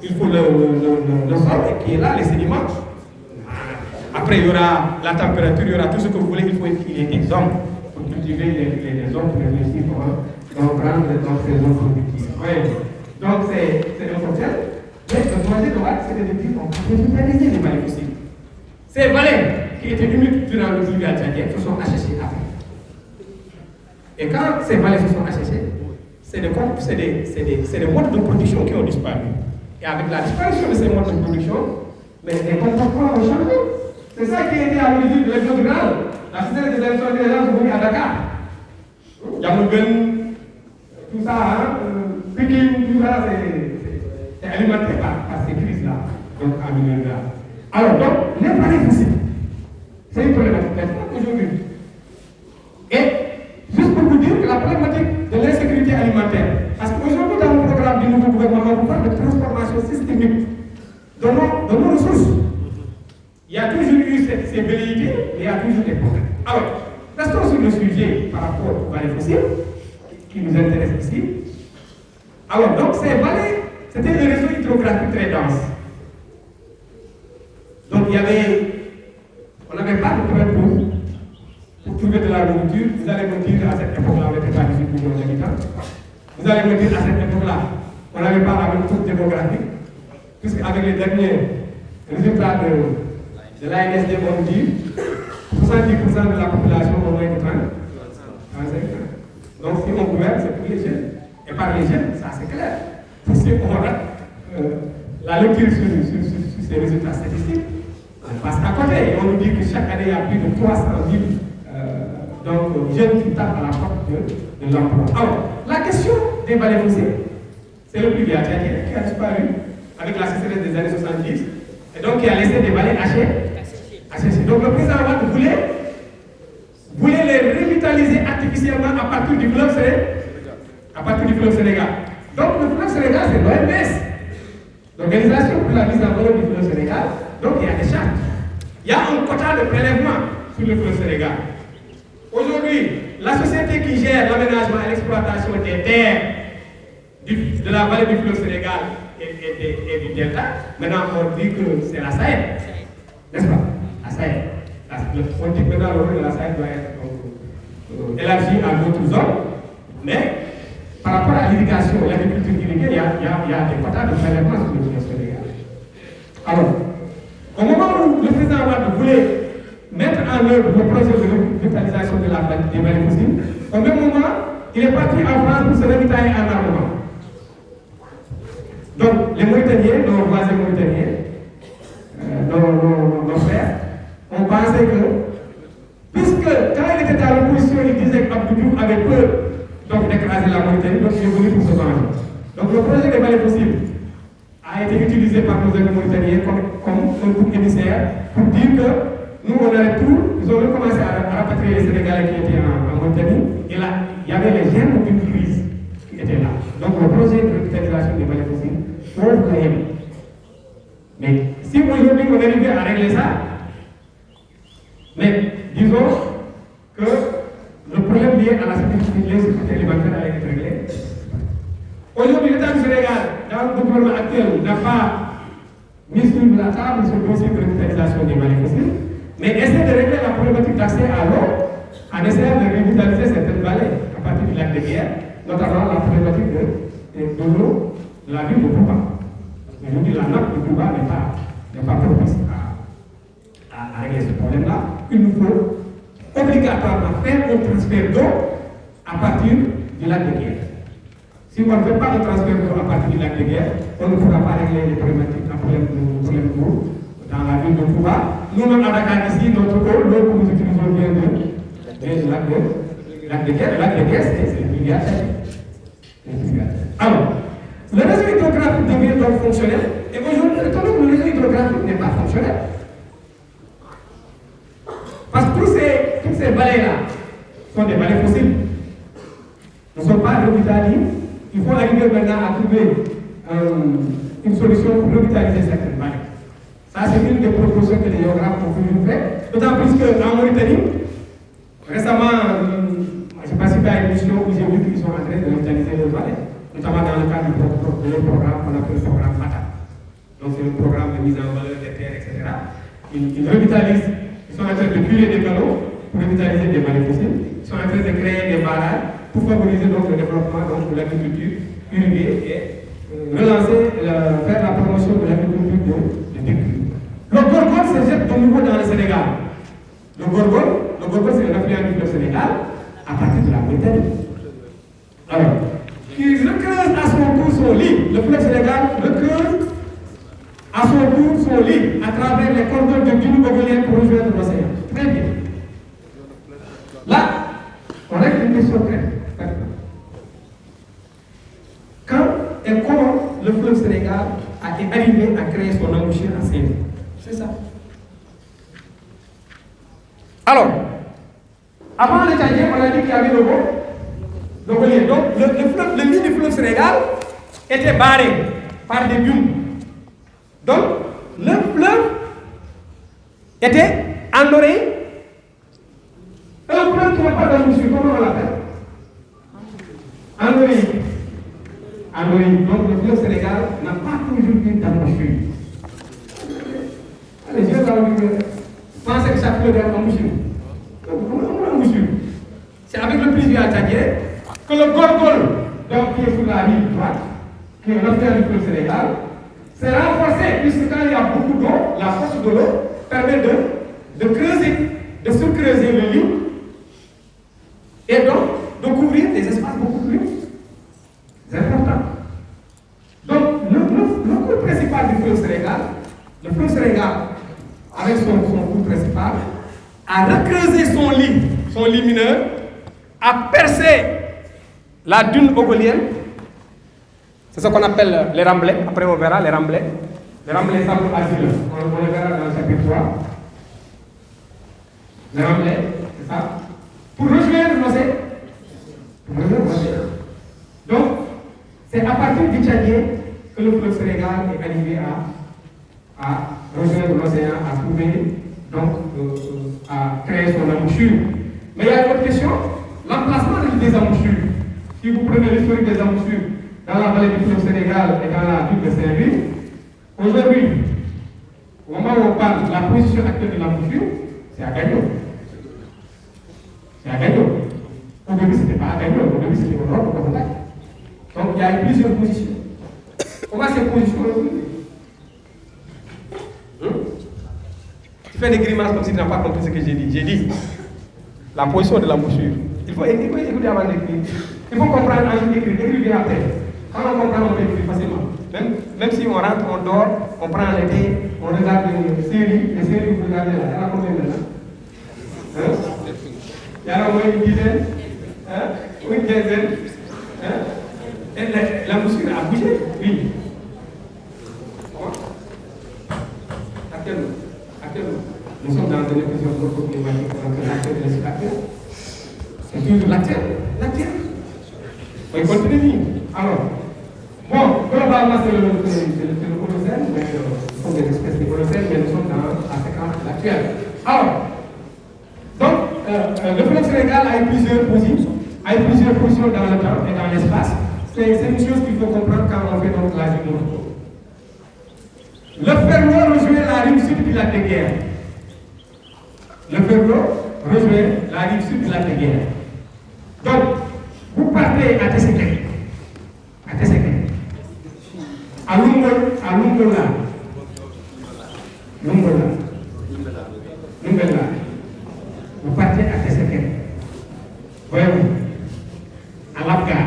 il faut le sol qui est là, les sédiments. Après, il y aura la température, il y aura tout ce que vous voulez, il faut qu'il y ait des hommes pour cultiver les hommes pour réussir pour prendre ces zones productives. Ouais. Donc, c'est important. Mais le projet de Watt, c'était de dire qu'on peut revitaliser les vallées fossiles. Ces vallées qui étaient humides durant le pluvial tchadien se sont achètées après. Et quand ces vallées se sont asséchées, c'est des modes de production qui ont disparu. Et avec la disparition de ces modes de production, mais les comportements ont changé. C'est ça qui a été à l'origine de l'exode rural. La société des élections des gens sont venus à Dakar. Yamoulben, tout ça, Pékin, tout ça, c'est alimenté par ces crises-là, donc en milieu rural. Alors, donc, les vallées fossiles, c'est une problématique maintenant aujourd'hui. Et juste pour vous dire que la problématique de l'insécurité alimentaire, parce qu'aujourd'hui, dans le programme du nouveau gouvernement, on parle de transformation systémique de nos ressources. Il y a toujours eu ces velléités, mais il y a toujours des problèmes. Alors, restons sur le sujet par rapport aux vallées fossiles, qui nous intéresse ici. Alors, donc, ces vallées, c'était des réseaux hydrographiques très denses. Donc, on n'avait pas de problème pour trouver de la nourriture. Vous allez me dire, à cette époque-là, on n'était pas 18 millions d'habitants. Vous allez me dire, à cette époque-là, on n'avait pas la même coupe démographique, puisqu'avec les derniers résultats de l'ANSD, on dit 70% de la population au moins de 35 ans. Donc, si on gouverne, c'est pour les jeunes. Et par les jeunes, ça c'est clair. Si on rate la lecture sur ces résultats statistiques, on passe à côté. Et on nous dit que chaque année, il y a plus de 300 000 jeunes qui tapent à la porte de l'emploi. Alors, la question des vallées fossiles, c'est le plus vieux qui a disparu avec la sécheresse des années 70, et donc qui a laissé des vallées asséchées. Donc, le président Ouad voulait les revitaliser artificiellement à partir du fleuve Sénégal. Donc, le fleuve Sénégal, c'est l'OMS, l'Organisation pour la mise en valeur du fleuve Sénégal. Donc, il y a des chartes. Il y a un quota de prélèvement sur le fleuve Sénégal. Aujourd'hui, la société qui gère l'aménagement et l'exploitation des terres de la vallée du fleuve Sénégal et du Delta, maintenant on dit que c'est la Sahel, n'est-ce pas? La Sahel. On dit que maintenant le rôle de la Sahel doit être élargi à d'autres zones, mais par rapport à l'irrigation, l'agriculture irriguée, il y a des quotas de prélèvement sur le fleuve Sénégal. Alors, au moment où le président Ouad voulait mettre en œuvre le projet de revitalisation des vallées fossiles, au même moment, il est parti en France pour se ravitailler en armement. Donc, les Mauritaniens, nos voisins mauritaniens, nos frères, ont pensé que, puisque quand il était dans l'opposition, il disait qu'Abdou Diouf avait peur d'écraser la Mauritanie, donc il est venu pour se venger. Donc, le projet des vallées fossiles a été utilisé par nos amis mauritaniens comme un groupe émissaire pour dire que nous, on avait tout, ils ont recommencé à rapatrier les Sénégalais qui étaient en Mauritanie, et là, il y avait les germes d'une crise qui étaient là. Donc, le projet de revitalisation des vallées fossiles, on le aime. Mais si aujourd'hui on arrivait à régler ça, mais disons que le problème lié à la sécurité alimentaire allait être réglé. Aujourd'hui, l'État du Sénégal, dans le gouvernement actuel, n'a pas mis sur la table ce dossier de revitalisation des vallées fossiles, mais essaie de régler la problématique d'accès à l'eau en essayant de revitaliser certaines vallées à partir du lac de Guiers, notamment la problématique de l'eau de la ville de Touba. Aujourd'hui, la nappe de Touba n'est pas propice à régler ce problème-là. Il nous faut obligatoirement faire un transfert d'eau à partir du lac de Guiers. Si on ne fait pas de transfert d'eau à partir du lac de Guiers, on ne pourra pas régler les problématiques, un problème d'eau dans la ville de Touba. Nous-mêmes à Dakar ici, notre eau, l'eau que nous utilisons vient du lac de Guiers. Le lac de Guiers, c'est le rivière. Alors, le réseau hydrographique devient donc fonctionnel, et aujourd'hui, le réseau hydrographique n'est pas fonctionnel. Parce que toutes ces vallées-là sont des vallées fossiles. Ne sont pas revitalisées. Il faut arriver maintenant à trouver une solution pour revitaliser certaines vallées. Ça, c'est une des propositions que les géographes ont voulu faire. D'autant plus qu'en Mauritanie, récemment, je ne sais pas si à une émission où j'ai vu qu'ils sont en train de revitaliser les vallées, notamment dans le cadre de leur programme qu'on appelle le programme FATA. Donc, c'est un programme de mise en valeur des terres, etc. Ils revitalisent, ils sont en train de curer des canaux pour revitaliser des vallées fossiles. Ils sont en train de créer des barrages pour favoriser donc, le développement de l'agriculture irriguée et faire la promotion de l'agriculture de culture. Le Gorgone se jette de nouveau dans le Sénégal. Le Gorgone c'est un affluent du fleuve Sénégal à partir de la Mauritanie. Alors, qui recreuse à son tour son lit, le fleuve Sénégal recreuse à son tour son lit à travers les cordons de Guinée Bogolien pour rejoindre l'océan. Très bien. Là, on a une question très. Quand et comment le fleuve Sénégal a arrivé à créer son embouchure à Saint-Louis? C'est ça. Alors, avant les Tchadiens, on a dit qu'il y avait le Bogolien. Donc, le lit du fleuve Sénégal était barré par des dunes. Donc, le fleuve était endoré. Un fleuve qui n'a pas d'embouchure, comment on l'appelle? Endoré. Endoré. Donc, le fleuve Sénégal n'a pas toujours eu d'embouchure. Les yeux pensaient que chaque fleuve avait embouchure. Comment embouchure? C'est avec le pluvial tchadien que le Gorgol, donc qui est sur la rive droite, qui est l'océan du fleuve Sénégal, c'est renforcé, puisque quand il y a beaucoup d'eau, la force de l'eau permet de creuser, de surcreuser le lit et donc de couvrir des espaces beaucoup plus importants. Donc, le cours principal du fleuve Sénégal, avec son cours principal, a recreusé son lit mineur, a percé la dune bogolienne. C'est ce qu'on appelle les remblais. Après, on verra les remblais. Les remblais semblent argileux. On les verra dans le chapitre 3. Les remblais, c'est ça. Pour rejoindre l'océan. Donc, c'est à partir du Tchadien que le fleuve Sénégal est arrivé à rejoindre l'océan, à trouver, donc, à créer son embouchure. Mais il y a une autre question. L'emplacement des embouchures. Si vous prenez l'historique des embouchures, dans la vallée du fleuve Sénégal et dans la ville de Saint-Louis, aujourd'hui, au moment où on parle de la position actuelle de l'embouchure, c'est à Gagnon. C'est à Gagnon. Au début, ce n'était pas à Gagnon, au début, c'était au nord de Contact. Donc, il y a eu plusieurs positions. Comment ces positions aujourd'hui? Tu fais des grimaces comme si tu n'as pas compris ce que j'ai dit. J'ai dit la position de l'embouchure. Il faut écouter avant d'écrire. Il faut comprendre avant d'écrire. Écrire après. Quand on comprend, on peut écrire facilement. Même si on rentre, on dort, on prend les thé, on regarde les séries que vous regardez là. Il y en a combien maintenant? Il y en a au moins une dizaine, ou une quinzaine. Et la moussure a bougé, oui. Actuellement, nous sommes dans une épisode de climatique entre l'acteur et l'acteur. C'est toujours l'acteur. On continue. Alors, bon, globalement, c'est le Holocène, mais ce sont des espèces de Holocène, mais nous sommes dans la séquence actuelle. Alors, donc, le fleuve Sénégal a eu plusieurs positions dans le temps et dans l'espace. C'est une chose qu'il faut comprendre quand on fait donc la géométrie. Le Ferlo rejoint la rive sud du lac de Guerre. Le Ferlo rejoint la rive sud du lac de Guerre. Donc, vous partez à Tesséquet, à Lungola, vous partez à Tesséquet, voyez-vous, à Labgar.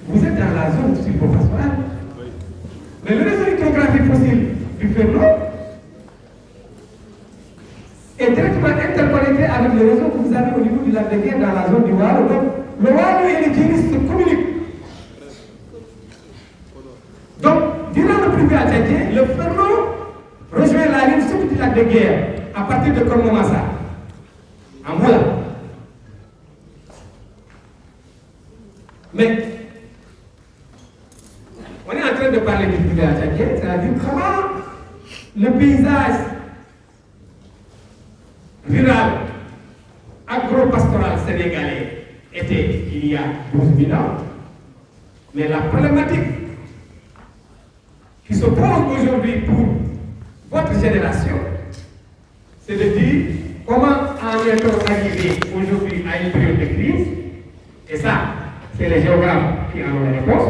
Vous êtes dans la zone sylvo-pastorale. Mais le réseau hydrographique fossile du Ferlo est directement interconnecté avec le réseau que vous avez au niveau du lac de Guerre dans la zone du Waalo. Donc, le Waalo et les Djiris se communiquent. Donc, durant le pluvial tchadien, le Ferlo rejoint la rive sud du lac de Guerre à partir de Kornomassa, en Moula. Mais, on est en train de parler du pluvial tchadien, c'est-à-dire comment le paysage rural, agro-pastoral sénégalais était il y a 12 000 ans, mais la problématique qui se pose aujourd'hui pour votre génération, c'est de dire comment en est-on arrivé aujourd'hui à une période de crise, et ça, c'est les géographes qui en ont la réponse,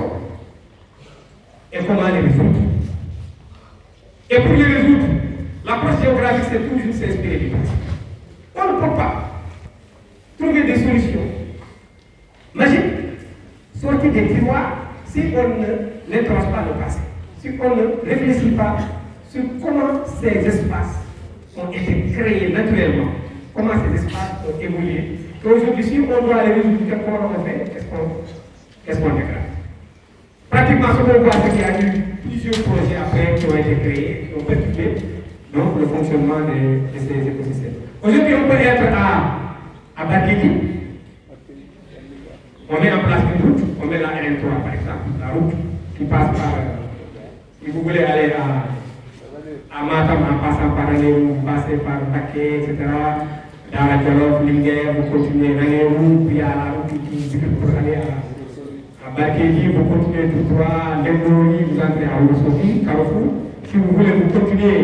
et comment les résoudre. Et pour les résoudre, l'approche géographique, c'est toujours s'inspirer du passé. On ne peut pas trouver des solutions si on ne n'interroge pas le passé, si on ne réfléchit pas sur comment ces espaces ont été créés naturellement, comment ces espaces ont évolué. Aujourd'hui, si on doit les résoudre, comment on fait, qu'est-ce qu'on dégrade? Pratiquement, ce qu'on voit, c'est qu'il y a eu plusieurs projets après qui ont été créés, qui ont perturbé donc, le fonctionnement de ces écosystèmes. Aujourd'hui, on peut être à Bakiki. On met en place une route, on met la RN3 par exemple, la route qui passe par, si vous voulez aller à Matam en passant par Ranérou, vous passez par Baké, etc. Dans la Jolof, Linguère, vous continuez Ranérou, puis à la route qui pour aller à Bakéji, vous continuez tout droit, Lendori, vous entrez à Ourossogui, Carrefour. Si vous voulez, vous continuez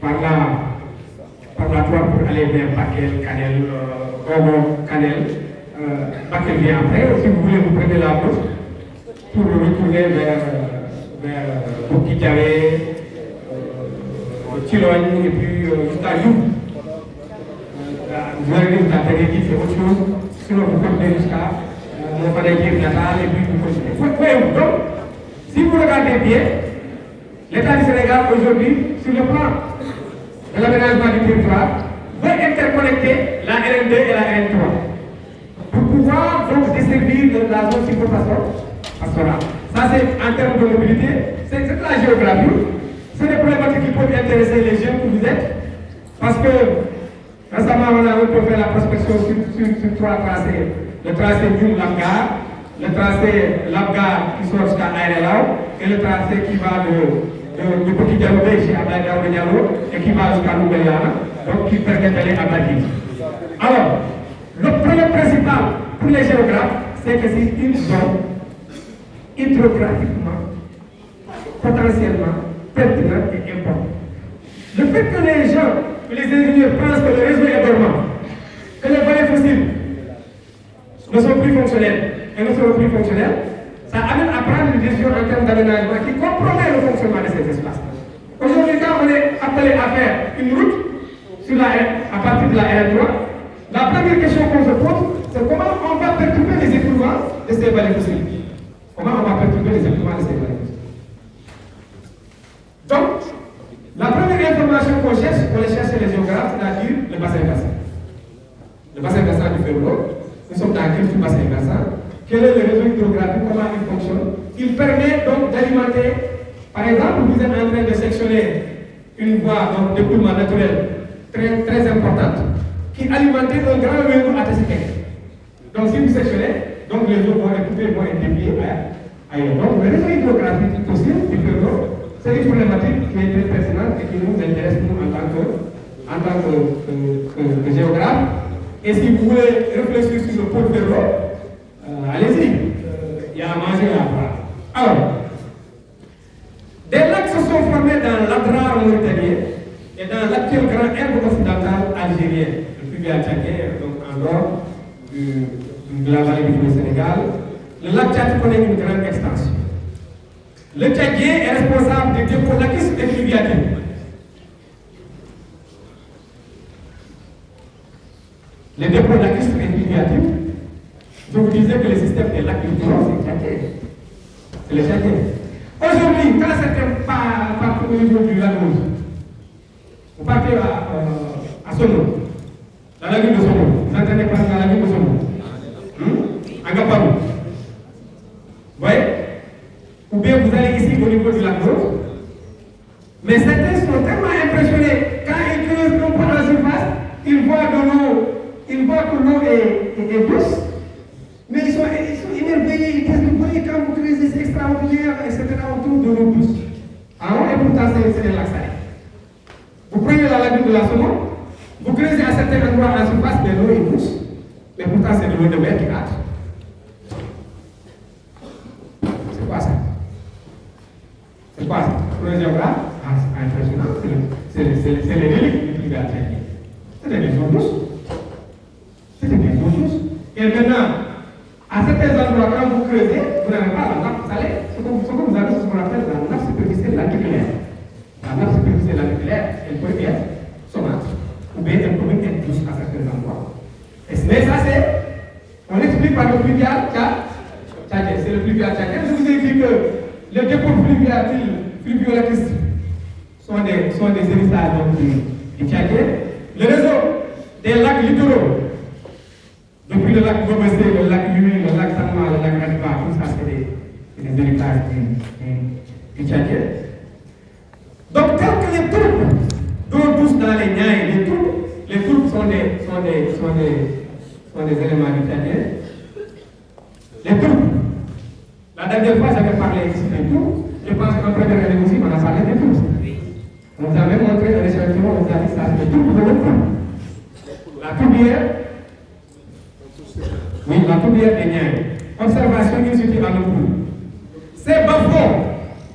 par la toile pour aller vers Bakel, Canel, Omo, Canel. Bakel vient après. Si vous voulez, vous prenez la route pour retourner vers Bokidjare, Chilogne et puis jusqu'à You. Vous allez jusqu'à Térédi, c'est autre chose. Sinon, vous continuez jusqu'à Montpellier, Natal et puis vous continuez. Donc, si vous regardez bien, l'État du Sénégal aujourd'hui, sur le plan de l'aménagement du territoire, veut interconnecter la RN2 et la RN3 pour pouvoir donc desservir la zone pastorale. Ça, c'est en termes de mobilité, c'est la géographie. C'est des problématiques qui peuvent intéresser les jeunes que vous êtes, parce que récemment, on a un peu fait la prospection sur 3 tracés. Le tracé Nîmes-Lamgar, le tracé Lamgar qui sort jusqu'à Aérelao, et le tracé qui va de Petit Dialogué chez Ablaï Diallo et qui va jusqu'à Nouvelle-Yana, donc qui permet d'aller à Badi. Alors, le problème principal pour les géographes, c'est que c'est une zone hydrographiquement, potentiellement pertinente et importante. Le fait que les gens, que les ingénieurs pensent que le réseau est dormant, que les vallées fossiles ne sont plus fonctionnelles et ne seront plus fonctionnelles, ça amène à prendre une décision en termes d'aménagement qui compromet le fonctionnement de ces espaces. Aujourd'hui, quand on est appelé à faire une route à partir de la RN3, la première question qu'on se pose, c'est comment on va perturber les écoulements de ces vallées fossiles. Comment on va perturber les écoulements de ces vallées fossiles. Donc, la première information qu'on cherche, on les cherche les géographes, c'est-à-dire le bassin versant. Le bassin versant du Février, nous sommes dans quel bassin versant, quel est le réseau hydrographique, comment il fonctionne. Il permet donc d'alimenter, par exemple, vous êtes en train de sectionner une voie d'écoulement naturel très, très importante qui alimente un grand réseau artistique. Donc, si vous sectionnez, donc les eaux vont être déviées ailleurs. Donc, le réseau hydrographique possible du Février, c'est une problématique qui est très pertinente et qui nous intéresse nous en tant que géographe. Et si vous voulez réfléchir sur le pôle ferro, allez-y, il y a à manger et à boire. Alors, des lacs se sont formés dans l'Adrar mauritanien et dans l'actuel grand herbe occidental algérien, le fluvial tchadien, donc en nord de la vallée du Sénégal. Le lac Tchad connaît une grande extension. Le Tchadien est responsable des dépôts lacustres et fluviatiques. Les dépôts lacustres et fluviatiques, je vous disais que le système des lacs littoraux, c'est Tchadien. C'est le Tchadien. Aujourd'hui, quand certains partent au niveau du lac Rouge, vous partez à Sono, dans la ville de Sono, vous entendez passer dans la ville de Sono, à Gaparou. Vous voyez? Ou bien vous allez ici au niveau du lac Rouge. Mais certains sont tellement impressionnés quand ils creusent un peu en surface, ils voient que l'eau est douce, mais ils sont émerveillés, ils disent, vous voyez, quand vous creusez, c'est extraordinaire, etc. autour de l'eau douce. Alors, et pourtant, c'est des lacs salés. Vous prenez la lagune de la Sono, vous creusez à certains endroits en surface, mais l'eau est douce, mais pourtant, c'est de l'eau de mer qui rate. C'est quoi ça? C'est quoi ça? Pour un géographe, c'est impressionnant. C'est les reliques du fluvial tchadien. C'est des eaux douces. C'est des eaux douces. Et maintenant, à certains endroits, quand vous creusez, vous n'avez pas la nappe salée. Ce que vous avez, c'est ce qu'on appelle la nappe superficielle latriculaire. La nappe superficielle latriculaire, elle peut être saumâtre. Ou bien elle peut même être douce à certains endroits. Mais ça, c'est, on l'explique par le fluvial tchadien, c'est le fluvial tchadien. Je vous ai dit que les dépôts fluviolectistes sont des héritages du Tchadien. Le réseau des lacs littoraux, depuis le lac Gobessé, le lac Yumi, le lac Sanma, le lac Radiba, tout ça c'est des héritages du Tchadien. Donc, tel que les troupes d'eau douce dans les Niayes, les troupes sont des éléments du Tchadien. Les troupes, la dernière fois j'avais parlé ici des troupes, je pense qu'en première année aussi on a parlé des troupes. On nous a même montré un échantillon, on nous a dit ça, c'est les troupes de l'autre. La tourbière, oui, la tourbière des Niayes. Observation in situ à l'eau. Ces bas-fonds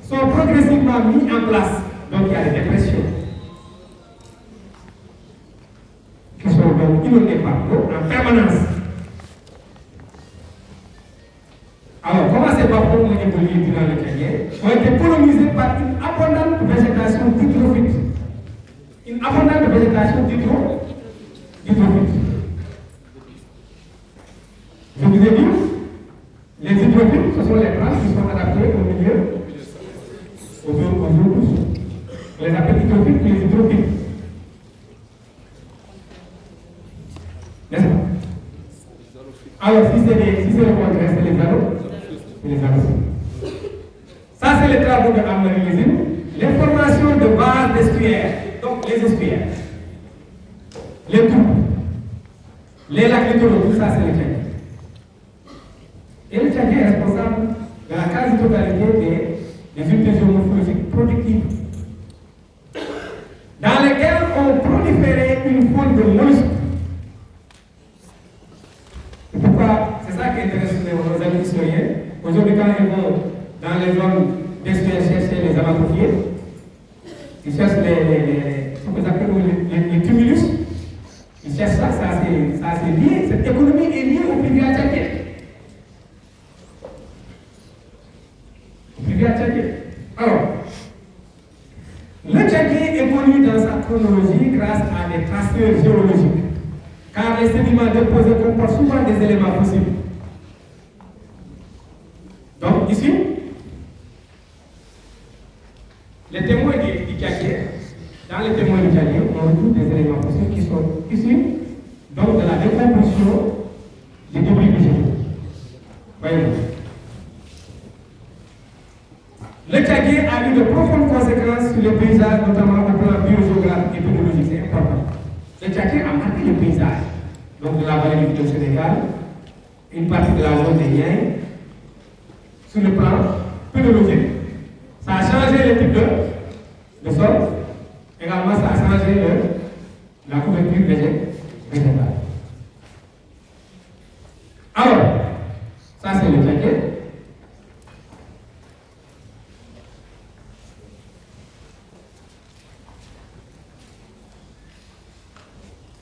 sont progressivement mis en place. Donc il y a des dépressions qui sont donc inondées par l'eau en permanence. Alors, comment ces bas-fonds ont évolué durant le Tchadien ont été colonisés par une abondante végétation d'hydrophyte. Une abondante végétation d'hydrophyte. Je vous ai dit, les hydrophytes, ce sont les plantes qui sont adaptées au milieu, aux eaux douces. On les appelle hydrophytes ou les hydrophytes. N'est-ce pas? Alors, si c'est le contraire, c'est les anneaux. C'est les anneaux. Ça, c'est les travaux de Anne-Marie Lézine. Les formations de base d'estuaires, donc les estuaires, les troupes, les lacs littoraux, tout ça, c'est le Tchadien. Et le Tchadien est responsable de la quasi-totalité des unités géomorphologiques productives, dans lesquelles on proliféré une faune de mollusques. Et pourquoi? C'est ça qui intéresse nos amis historiens. Aujourd'hui, quand ils vont dans les zones d'estuaires chercher les amatophiés, ils cherchent ce qu'on appelle les cumulus. Ils cherchent ça, c'est lié, cette économie est liée au fluvial tchadien. Au fluvial tchadien. Alors, le Tchadien est connu dans sa chronologie grâce à des traceurs géologiques, car les sédiments déposés comportent souvent des éléments fossiles. Donc, ici, les témoins du Tchadien, dans les témoins du Tchadien, on retrouve des éléments fossiles qui sont issus donc de la décomposition des débris végétaux. Voyez-vous. Le Tchadien a eu de profondes conséquences sur le paysage, notamment au plan biogéographique et pédologique, c'est important. Le Tchadien a marqué le paysage, donc de la vallée du fleuve Sénégal, une partie de la zone des Niayes, sur le plan pédologique. Ça a changé le type de sol, également ça a changé la couverture végétale. Alors, ça c'est le Tchadien.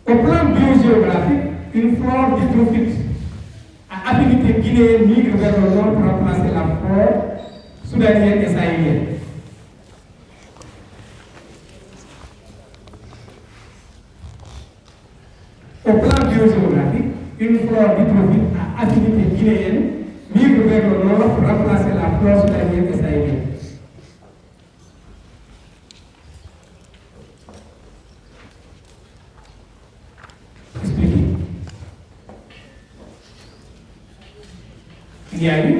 Au plan biogéographique, une flore d'hydrophyte à affinité guinéenne migre vers le nord pour remplacer la flore soudanienne et sahélienne. Au plan biogéographique, une flore d'hydrophyte à affinité guinéenne migre vers le nord pour remplacer la flore soudanienne et sahélienne. Il y a eu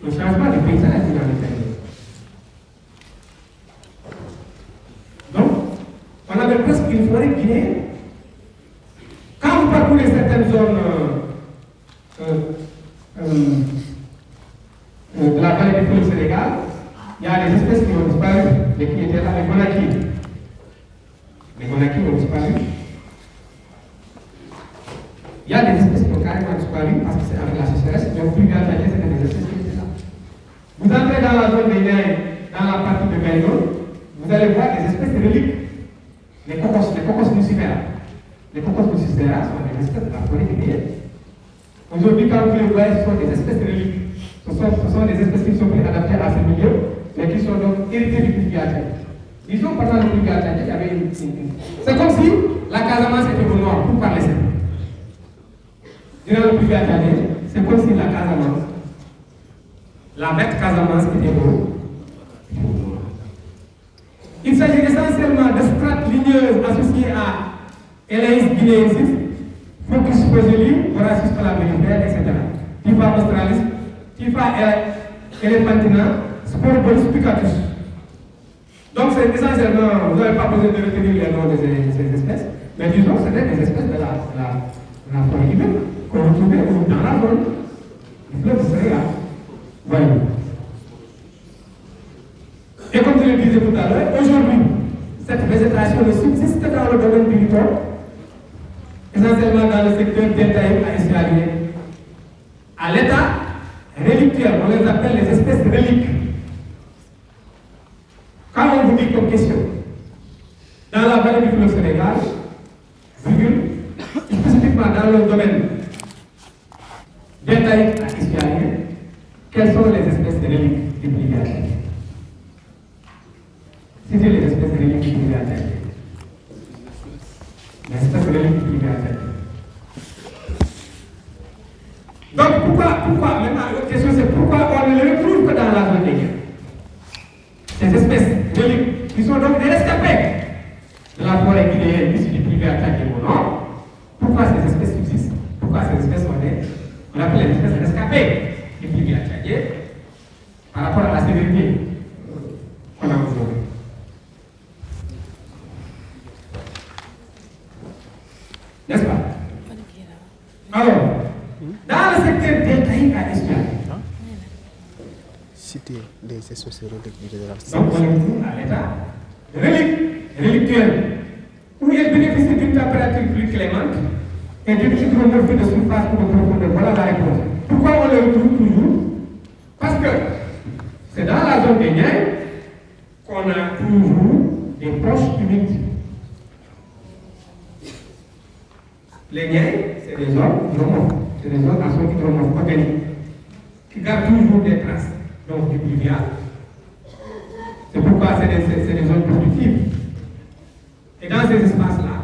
un changement de paysage dans le Tchadien. Donc, on avait presque une forêt guinéenne. Quand vous parcourez certaines zones de la vallée du fleuve Sénégal, il y a des espèces qui ont disparu, mais qui étaient là, les Gonakis. Les Gonakis ont disparu. Il y a des espèces qui ont carrément disparu parce que c'est avec la sécheresse, donc plus grand Tchadien, c'était des espèces qui étaient là. Vous entrez dans la zone des Niayes, dans la partie de Gaïdon, vous allez voir des espèces de reliques. Les cocos nucifera. Les cocos nucifera sont des espèces de la forêt guinéenne. Aujourd'hui, quand vous les voyez, ce sont des espèces de reliques. Ce sont des espèces qui sont plus adaptées à ce milieu, mais qui sont donc héritées du fluvial tchadien. Disons, pendant le fluvial tchadien, il y avait une. C'est comme si la Casamance était au nord, pour parler simple. Durant le fluvial tchadien, c'est comme si la Casamance la Bête Casamance était au nord. Il s'agit essentiellement de strates ligneuses associées à Elaeis guineensis, Focus spogeli, Voracis palamellifera, etc. Typha australis, Typha elephantina, Sporobolus picatus. Donc c'est essentiellement, vous n'avez pas besoin de retenir les noms de ces espèces, mais disons que c'était des espèces de la forêt humaine qu'on retrouvait dans la zone du fleuve du Sénégal. Voyez. Et comme je le disais tout à l'heure, aujourd'hui, cette végétation ne subsiste dans le domaine du littoral, essentiellement dans le secteur deltaïque à escalier. À l'état relictuel, on les appelle les espèces reliques. Quand on vous dit comme question, dans la vallée du fleuve Sénégal, spécifiquement dans le domaine deltaïque à escalier, quelles sont les espèces reliques du brigade? Citez les espèces reliques du brigade. Les espèces reliques du brigade. Donc pourquoi, maintenant la question c'est pourquoi on ne les retrouve que dans la zone des guerres? Ces espèces reliques qui sont donc des rescapés de la forêt guinéenne ici du privé attaqué au nord. Pourquoi ces espèces subsistent? Pourquoi ces espèces on appelle les espèces rescapées du privé attaqué par rapport à la sévérité qu'on a aujourd'hui? N'est-ce pas? Alors, dans le secteur deltaïque à Escalier, citer des espèces reliques du général. donc on est toujours à l'état relictuel, où il bénéficie d'une température plus clémente et d'une hydromorphie de surface ou de profondeur. Voilà la réponse. Pourquoi on le retrouve toujours? Parce que c'est dans la zone des Niayes qu'on a toujours des poches humides. Les Niayes, c'est des zones hydromorphes, c'est des zones à son hydromorphes organiques qui gardent toujours des traces donc du pluvial. C'est pourquoi c'est des zones productives. Et dans ces espaces-là,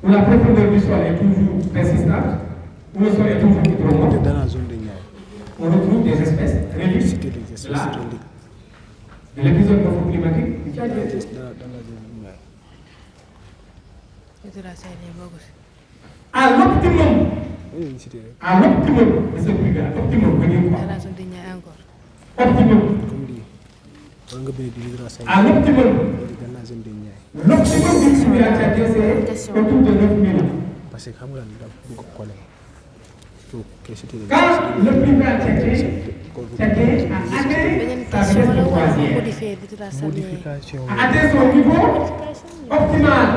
où la profondeur du sol est toujours persistante, où le sol est toujours hydromorphe, Dans la zone de Niayes, on retrouve des espèces reliques citer des espèces reliques. de l'épisode morphoclimatique du Tchad. Dans la zone de Niayes. À l'optimum, Oui, citer à l'optimum de ce pluvial, optimum veut dire quoi? Optimum. comme dit. On nga bëgg di grâce À l'optimum, dans la zone de Niayes. l'optimum du pluvial tchadien, c'est autour de 9000 ans. Parce que xam nga da bëgg ko coller. Faut que citer des Quand le pluvial tchadien a atteint sa vitesse de croisière, modification. a atteint son niveau optimal,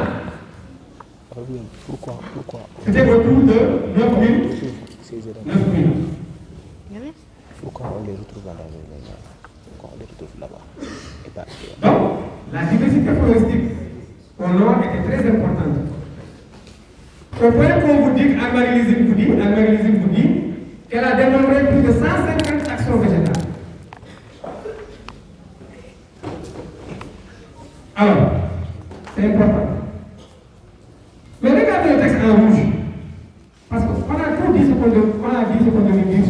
Pourquoi c'était autour de 9000 ces erreurs? 9000 ans. Pourquoi on les retrouve dans la zone de Niayes? Pourquoi on les retrouve là-bas? Et pas ailleurs. Donc, la diversité floristique au nord était très importante. Au point qu'on vous dit, Anne-Marie-Lysine vous dit qu'elle a dénombré plus de 150 actions végétales. Alors, c'est important. Mais regardez le texte en rouge. Parce qu'on a tout dit ce qu'on devait dire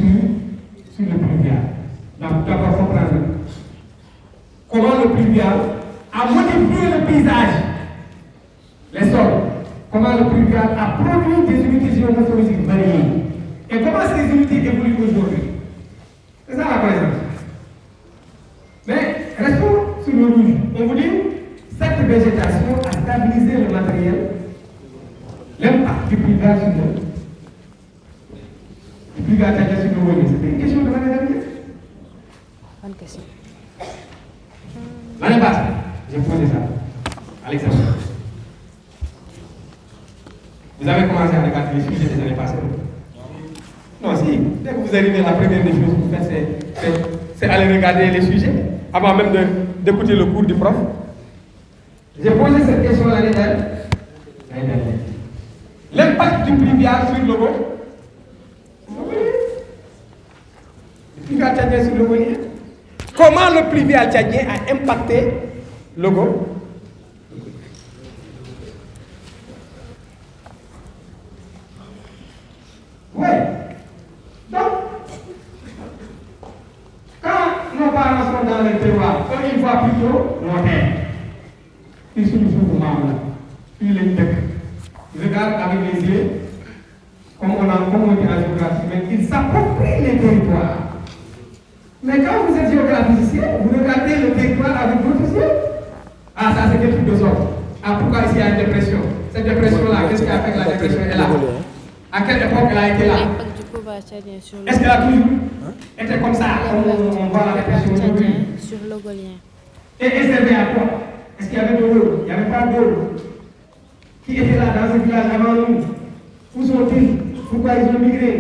sur le pluvial. Donc, d'abord comprendre comment le pluvial a modifié le paysage, les sols, comment le pluvial a produit des unités géomorphologiques variées et comment ces unités évoluent aujourd'hui. C'est ça la connaissance. Mais restons sur le rouge. On vous dit, cette végétation a stabilisé le matériel, l'impact du pluvial sur le sur le volume. C'était une question de l'année dernière. Bonne question. L'année passée, j'ai posé ça à l'examen. Vous avez commencé à regarder les sujets des années passées. Non, si. Dès que vous arrivez, la première des choses que vous faites, c'est aller regarder les sujets avant même d'écouter le cours du prof. J'ai posé cette question l'année dernière. L'impact du pluvial sur le vol. Le pluvial tchadien sur le Golien. Comment le pluvial tchadien a impacté le Go? Oui. Donc, le terroir, une fois plus tôt, nos terres. Ils sont toujours membres. Puis les deux. Ils regardent avec les yeux, comme on dit en géographie, mais ils s'approprient les territoires. Mais quand vous êtes géographicien, vous regardez le territoire avec votre yeux. Ah, ça c'est quel type de sorte? Ah, pourquoi ici il y a une dépression? Cette dépression-là, qu'est-ce qui a fait que la dépression est là? À quelle époque elle a été là? Est-ce qu'elle a toujours été comme ça, comme on voit la dépression aujourd'hui? Sur l'Ogolien. Et elle servait à quoi? Est-ce qu'il y avait de l'eau? Il n'y avait pas d'eau. Qui était là dans ce village avant nous? Où sont-ils? Pourquoi ils ont migré?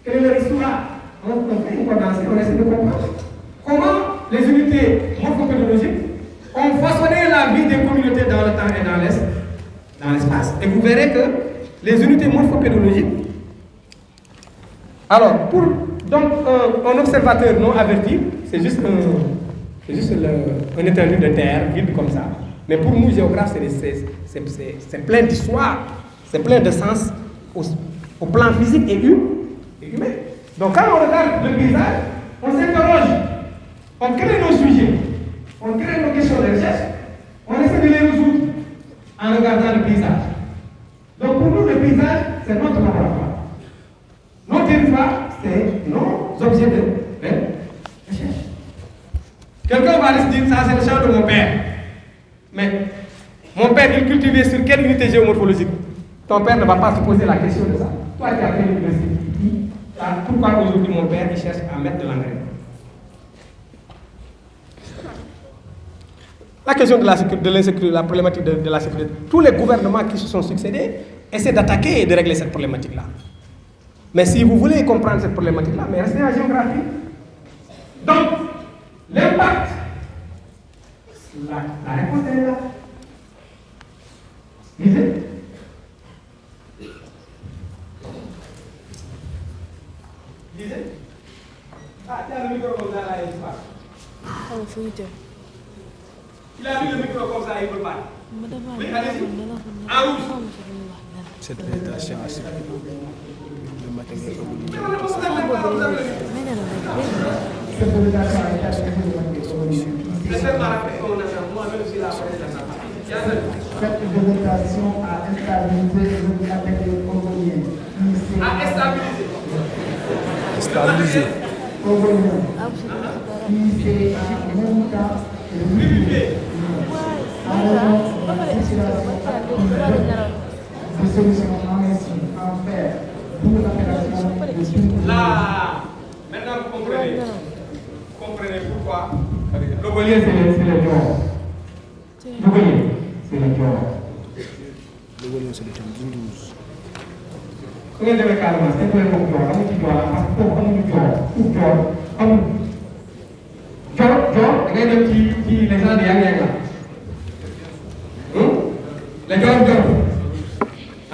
Quelle est leur histoire? On fait une condensée, on essaie de comprendre. Comment les unités morphopédologiques ont façonné la vie des communautés dans le temps et dans l'espace. Et vous verrez que les unités morphopédologiques. Alors, pour donc, un observateur non averti, c'est juste un étendue de terre vide comme ça. Mais pour nous, géographes, c'est plein d'histoire, c'est plein de sens au plan physique et humain. Donc, quand on regarde le paysage, on s'interroge, on crée nos sujets, on crée nos questions de recherche, on essaie de les résoudre en regardant le paysage. Donc, pour nous, le paysage, c'est notre laboratoire. Nos territoires, c'est nos objets de recherche. Quelqu'un va se dire, ça c'est le champ de mon père. Mais mon père, il cultivait sur quelle unité géomorphologique? Ton père ne va pas se poser la question de ça. Toi qui as fait l'université, pourquoi aujourd'hui mon père il cherche à mettre de l'engrais? La question de l'insécurité, la problématique de la sécurité, tous les gouvernements qui se sont succédés essaient d'attaquer et de régler cette problématique-là. Mais si vous voulez comprendre cette problématique-là, mais restez en géographie. Donc, l'impact, la réponse est là. Lisez. Lisez. Ah, tiens, le micro comme ça, là, il se passe. Oh, faut y Il a mis le micro comme ça, il ne peut pas. Oui, allez-y. En rouge. Cette végétation a servi le matériel Cette végétation a stabilisé le matériel congolien. stabilisé. Congolien. Qui s'est en même temps réunifié. De solutions en médecine, en fer, d'où l'appellation de Là, maintenant vous comprenez. Vous comprenez pourquoi le Goliath c'est le Dior. Le Goliath c'est le Dior. Le Goliath c'est le Dior. Vous avez des carrément, c'est pour le Dior. Amu ci Dior parce que foofu amuñu Dior. Pour Dior amul. Dior da ngay dem ci les gens de Yang Yang là. Les Dior.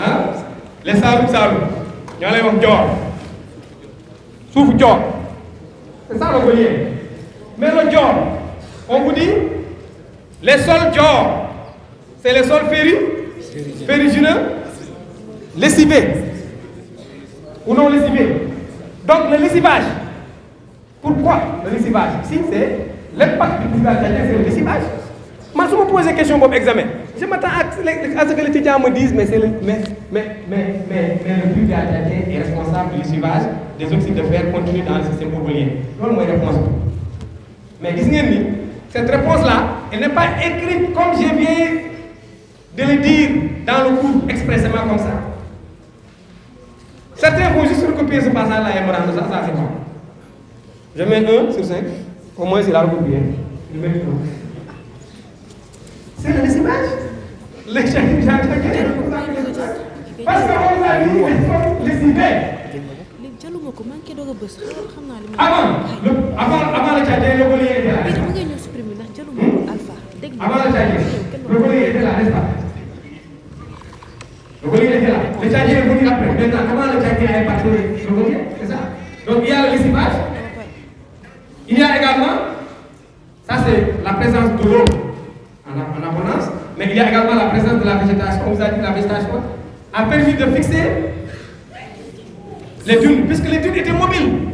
Hein? Les Saloum, ñoo lay wax Dior. Suufu Dior. C'est ça le Goliath. Mais le Dior, on vous dit, les sols Dior, c'est les sols ferrugineux, lessivés ou non lessivés. Donc le lessivage. Pourquoi le lessivage? Si c'est l'impact du paysage, c'est le lessivage. Moi, si je me pose la question pour l'examen, je m'attends à ce que les étudiants me disent, mais le paysage est responsable du lessivage des oxydes de fer contenus dans le système congolien. C'est ma réponse. Mais cette réponse-là, elle n'est pas écrite comme je viens de le dire dans le cours expressément comme ça. Certains vont juste recopier ce passage-là et me rendre ça c'est bon. Je mets 1 sur 5, au moins il a recopié. Je mets 1. C'est le lessivage. Parce qu'on a dit les lessivés. Avant le Tchadien, le Goliath était là. Avant le Tchadien, le Goliath était là, n'est-ce pas? Le Goliath était là. Le Tchadien est venu après. Maintenant, comment le Tchadien a impacté le Goliath? C'est ça. Donc il y a le lessivage. Il y a également, ça c'est la présence de l'eau en abondance, mais il y a également la présence de la végétation. On vous a dit que la végétation a permis de fixer les dunes, puisque les dunes étaient mobiles.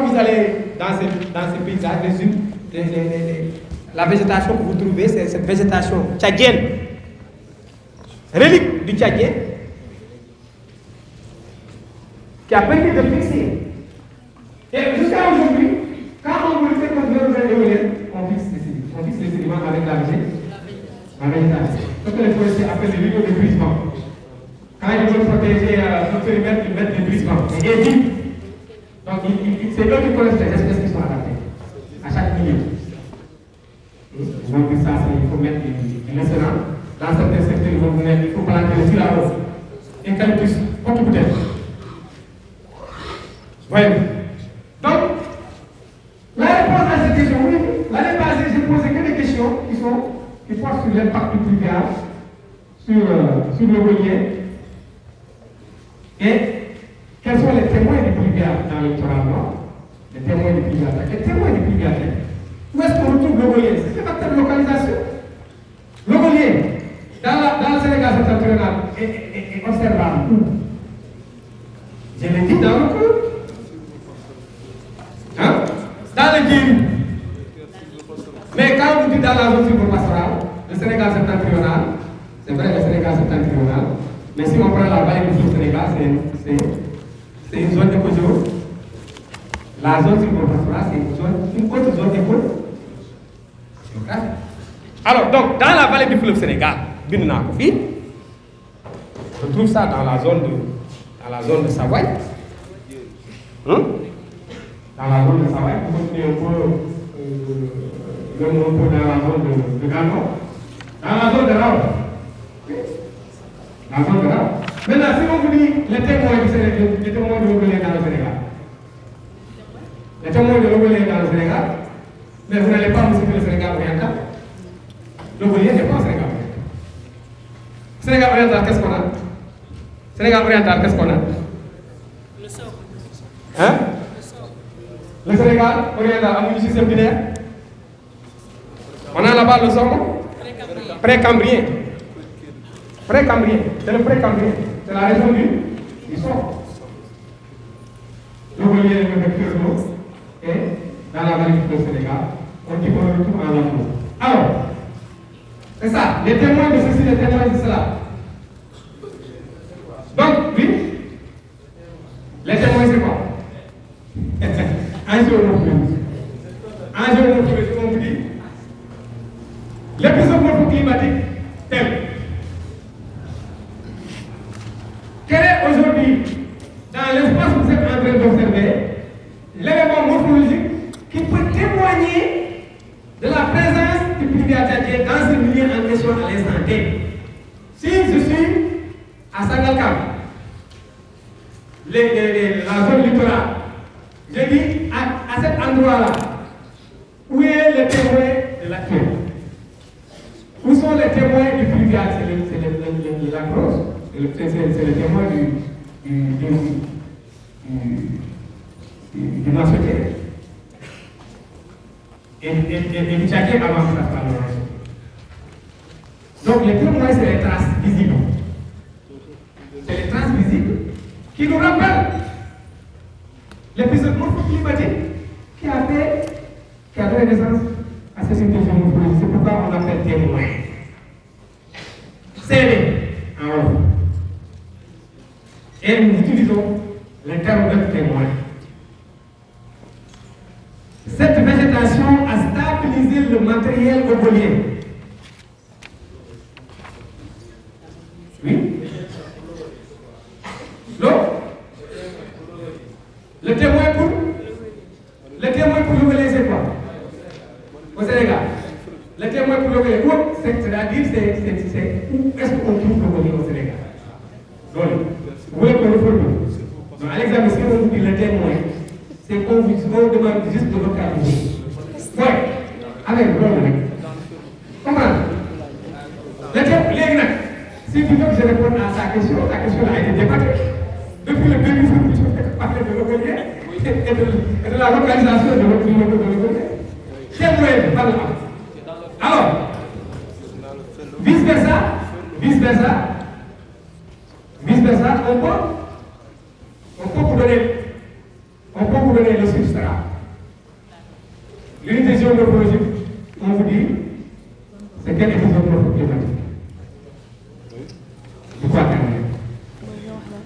quand vous allez dans ces paysages, la végétation que vous trouvez, c'est cette végétation tchadienne, relique du Tchadien, qui a permis de fixer. Et jusqu'à aujourd'hui, quand on veut faire comme on fixe les sédiments avec la végétation. Ce que les forestiers appellent les lignes de brisement. Quand ils veulent protéger le périmètre, ils mettent des brisements. Et évitent. Donc, c'est eux qui connaissent les espèces qui sont adaptées à chaque milieu. Donc, ça, il faut mettre du laisserand. Dans certains secteurs, il faut planter le filaro, eucalyptus, autre peut-être. Voyez. Donc, la réponse à cette question, oui, l'année passée, j'ai posé que des questions qui portent sur l'impact du pluvial, sur le relief, et quels sont les témoins du pluvial dans le littoral nord, les témoins du pluvial. Les témoins du pluvial, où est-ce qu'on retrouve le relief? C'est le facteur de localisation. Le relief, dans le Sénégal septentrional, est observable où? Je l'ai dit dans le cours. Hein? Dans le Guinée. Mais quand vous dites dans la zone silvopastorale, le Sénégal septentrional, c'est vrai le Sénégal septentrional, mais si on prend la vallée du Sénégal, c'est une zone écolo. La zone silvopastorale, c'est une autre zone écolo. Alors, donc, dans la vallée du fleuve Sénégal, Binna-Kofi, on trouve ça dans la zone de Savoie. Dans la zone de Savoie, vous continuez un peu dans la zone de Gano. Dans la zone de Rao. La zone de Rao. Maintenant, si on vous dit les témoins du Sénégal, les témoins de l'Ougolien dans le Sénégal. Les témoins de l'Ougolien dans le Sénégal, mais vous n'allez pas me citer le Sénégal oriental. L'Ougolien n'est pas au Sénégal oriental. Sénégal oriental, qu'est-ce qu'on a? Sénégal oriental, qu'est-ce qu'on a? Le sort. Hein? Le Sénégal oriental, a un système binaire. On a là-bas le Somme précambrien. Précambrien, c'est le précambrien. C'est la région du Somme. Le relief est vecteur d'eau et dans la vallée du Sénégal, on dit qu'on retrouve en Lambeau. Alors, c'est ça, les témoins de ceci, les témoins de cela. Donc, oui, les témoins c'est quoi? En géomorphologie, on vous dit l'épisode morphoclimatique tel. Quel est aujourd'hui, dans l'espace que vous êtes en train d'observer, l'élément morphologique qui peut témoigner de la présence du pluvial tchadien dans ce milieu en question à l'instant T? Si je suis à Sangalkam, la zone littorale, je dis à cet endroit-là, où est le témoin de l'actuel? Où sont les témoins du pluvial? C'est la grosse, c'est le témoin du Massoté. Et du Tchadien avant que ça soit le. Donc les témoins, c'est les traces visibles. C'est les traces visibles qui nous rappellent l'épisode morphoclimatique qui a donné naissance à ces symptômes morphologiques. C'est pourquoi on appelle témoin. Serré en haut. Et nous utilisons le terme de témoin. Cette végétation a stabilisé le matériel obolien. Oui? L'eau? Le témoin pour l'obolien, c'est quoi? Au Sénégal. Le témoin pour l'obolien, c'est-à-dire, c'est où est-ce qu'on trouve l'obolien au Sénégal? Donc, vous voulez qu'on le forme? Donc, à l'examen, si on vous dit le témoin, c'est qu'on vous demande juste de localiser. Oui, avec le problème. Comprends? Le témoin, si tu veux que je réponde à sa question, la question a été débattue. Depuis le début, je vais parler de l'obolien et de la localisation de l'obolien. Témoin, par là. Alors, vice-versa, on peut vous donner le substrat. épisode morphologique, on vous dit, c'est quel épisode morphoclimatique? Du quaternaire.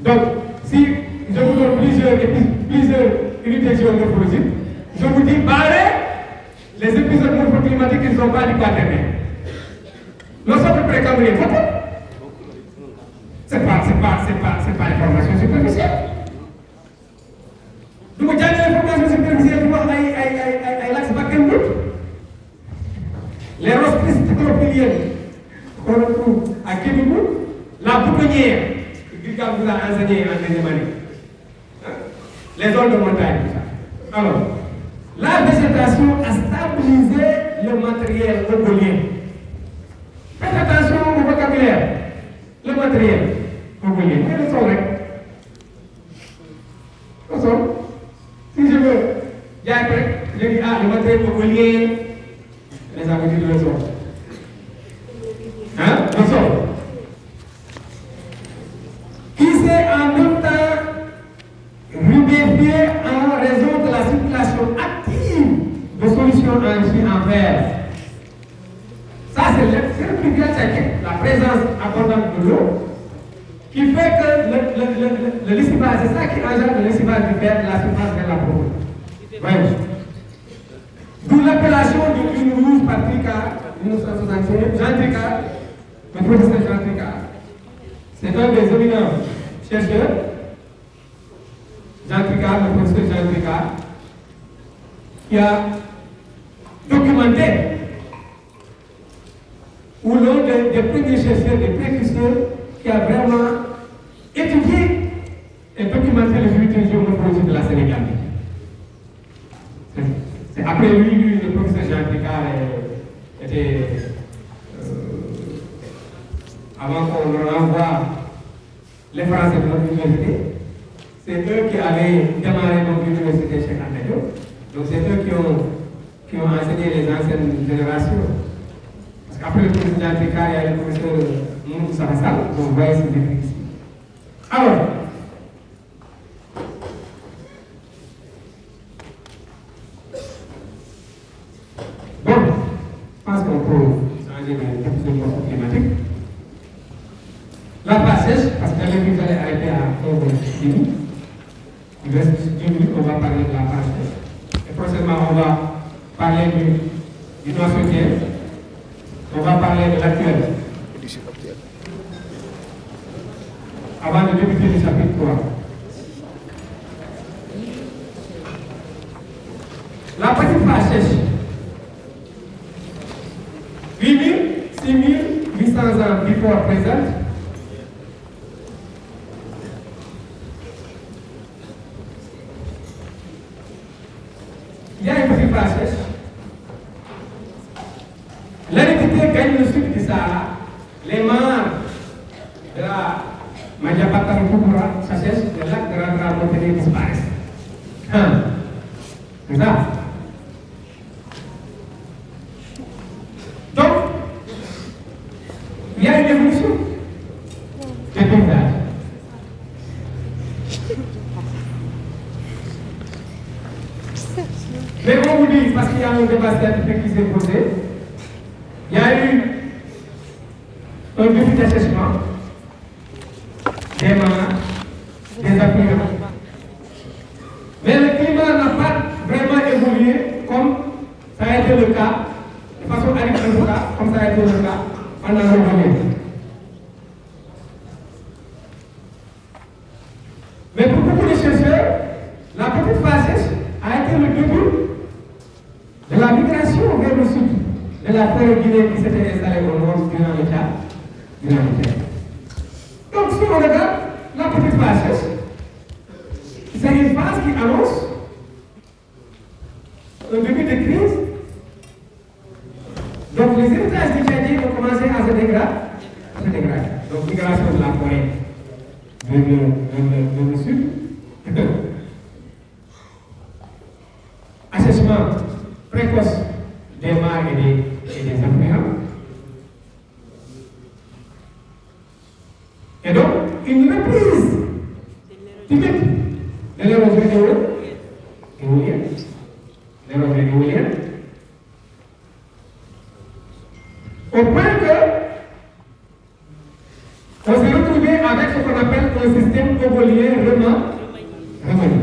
Donc, si je vous donne plusieurs unités géomorphologiques, je vous dis, barrez les épisodes morphoclimatiques qui ne sont pas du quaternaire. Le centre précambrien, c'est pas l'information superficielle. Donc, il y a une information superficielle qui va l'axe vacuum. Les roses cristallophiliennes qu'on retrouve à Kédougou, la boutonnière, que Gilgal vous a enseigné en deuxième année. Les zones de montagne, tout ça. Alors, la végétation a stabilisé le matériel mongolien. Faites attention au vocabulaire. Le matériel mongolien. Mais le sol, le sol. Si je veux, je dis, le matériel mongolien, les amis disent le sol. Hein? Le sol. Qui s'est en même temps rubéfié en raison de la circulation active de solutions en fer. Ça, c'est le plus grand secret, la présence abondante de l'eau, qui fait que le lessivage, c'est ça qui engendre le lessivage du fer de la surface vers la profondeur. Voyez. D'où l'appellation de l'une rouge par Tricard, 1965, Jean Tricard, le professeur Jean Tricard. C'est un des éminents chercheurs, Jean Tricard, le professeur Jean Tricard, qui a documenté, ou l'un des premiers chercheurs, des précurseurs, qui a vraiment étudié et documenté les unités géomorphologiques de la Sénégambie. C'est après lui, le professeur Jean Tricard était, avant qu'on le renvoie les Français de notre université, c'est eux qui avaient démarré notre université chez Antadio. Donc c'est eux qui ont enseigné les anciennes générations. Parce qu'après le professeur Jean Tricard, il y a le professeur Mounou Sarasal, donc vous voyez ce décrit ici. Alors, bon, je pense qu'on peut changer d'épisode morphoclimatique. La phase sèche, parce que j'avais vu que j'allais arrêter à 11h30. Il reste 10 minutes, on va parler de la phase sèche. Et prochainement, on va parler du noisetier. On va parler de l'actuel. Avant de débuter le chapitre 3. La petite phase sèche. 8000, 6000, 800 ans before present. Il y a une petite phase sèche. L'hérédité gagne le sud du Sahara. Les mares de la Majapahit Kupura, ça sèche, les lacs de Randra Monténé disparaissent. C'est ça. Donc, il y a une évolution des paysages. Mais on vous dit, parce qu'il y a un débat scientifique qui s'est posé, il y a eu un début d'assèchement des mares, des affluents. Mais le climat n'a pas vraiment évolué comme ça a été le cas, de façon aride en tout cas, comme ça a été le cas pendant le moment. Mais pour beaucoup de chercheurs, la petite phase sèche a été le début de la migration vers le sud de la forêt guinéenne qui s'était installée au nord durant le Tchad. Donc si on regarde la petite phase sèche, c'est une phase qui annonce un début de crise. Donc les héritages du Tchadien ont commencé à se dégrader. Donc migration de la forêt vers le sud. Assèchement précoce des mares et des affluents. Et donc, une reprise typique de l'érosion éolienne. Mongolien Remani.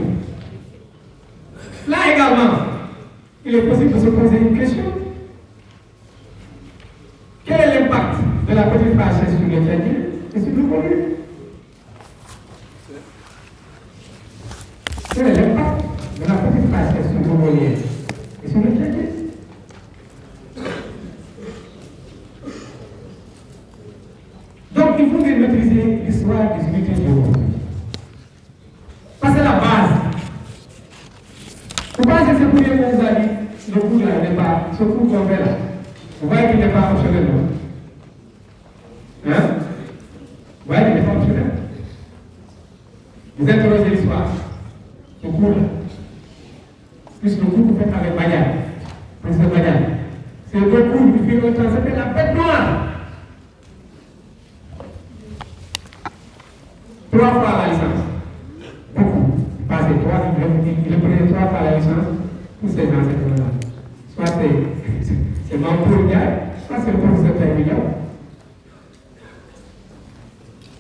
Là également, il est possible de se poser une question. Quel est l'impact de la petite phase sur les Tchadiens et sur le Mongolien? Quel est l'impact de la petite phase sur le Mongolien et sur le Tchadien? Donc il faut maîtriser l'histoire des unités géographiques. Parce que c'est la base. Vous pensez que c'est pour dire qu'on vous a dit le coup là n'est pas, ce coup qu'on fait là, vous voyez qu'il n'est pas optionnel, non? Hein? Vous voyez qu'il n'est pas optionnel? Vous interrogez l'histoire. Ce coup là. Plus le coup que vous faites avec Bagdad. Président Bagdad. C'est le coup qui fait un temps, ça s'appelle la bête noire. 3 fois la licence. Beaucoup. Passé 3, il prenait 3 fois la licence pour ces enseignements-là. Soit c'est Mampour Ndiaye, soit c'est le professeur Taïmia.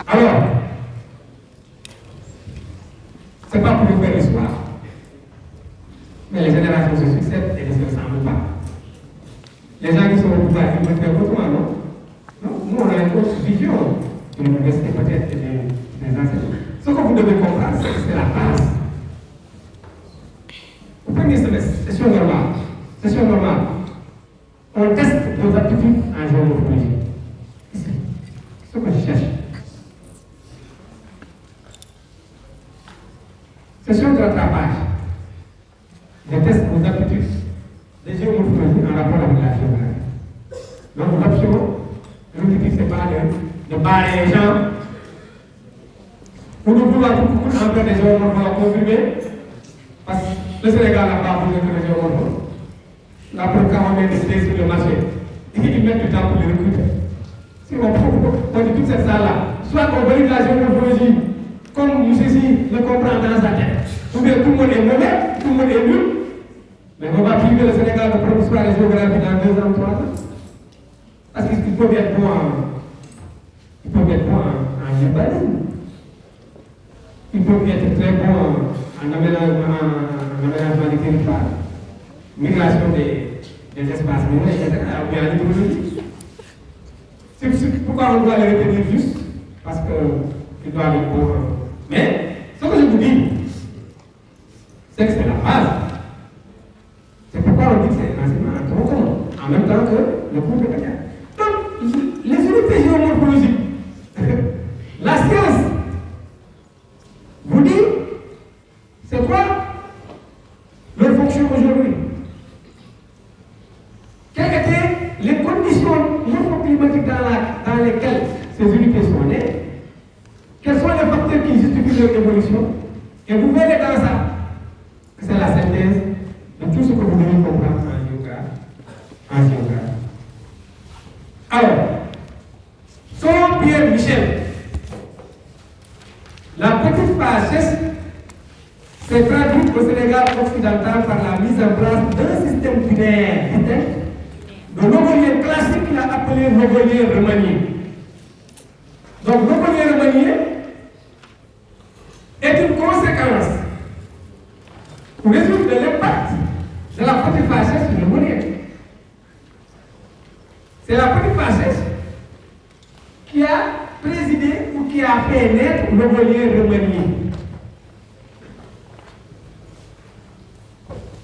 Alors, c'est pas pour nous faire l'histoire. Mais les générations se succèdent et ne se ressemblent pas. Les gens qui sont au pouvoir, ils vont faire autrement, non? Non, nous on a une autre vision de l'université peut-être et des enseignants. Ce que vous devez comprendre, c'est que c'est la base. Au premier semestre, session normale, on teste vos aptitudes en géomorphologie. Ici, ce que je cherche. Session de rattrapage. Je teste vos aptitudes de géomorphologie en rapport avec la géographie. Donc l'option, l'objectif c'est pas de barrer les gens. Pour nous vouloir beaucoup entrer des géomorphologues à confirmer, parce que le Sénégal n'a pas besoin de géomorphologues. Là, pour quand on met des idées sur le marché, ils mettent du temps pour les recruter. Si on dit toute cette salle-là, soit on valide la géomorphologie comme nous ici le comprend dans sa tête, ou bien tout le monde est mauvais, tout le monde est nul, mais on va priver le Sénégal de produire les géographies dans 2 ans, 3 ans. Parce qu'il faut être bon en urbanisme. Il faut être très bon en aménagement des territoires, migration des espaces minés, etc. Ou bien en hydrologie. C'est pourquoi on doit les retenir juste, parce qu'ils doivent être bons. Mais ce que je vous dis, c'est que c'est la base. C'est pourquoi on dit que c'est un enseignement en tronc commun, en même temps que le cours de carrière. Donc, les unités géomorphologiques, la science, vous dit, c'est quoi leur fonction aujourd'hui? Quelles étaient les conditions morphoclimatiques dans lesquelles ces unités sont nées? Quels sont les facteurs qui justifient leur évolution? Et vous verrez dans ça que c'est la synthèse de tout ce que vous devez comprendre en géographie. Alors, selon Pierre Michel, la petite phase s'est traduite au Sénégal occidental par la mise en place d'un système binaire de Mongolien classique qu'il a appelé Mongolien remanié. Donc, Mongolien remanié est une conséquence pour résoudre l'impact de la petite phase sur le Mongolien. C'est la petite phase qui a présidé ou qui a fait naître le Mongolien remanié.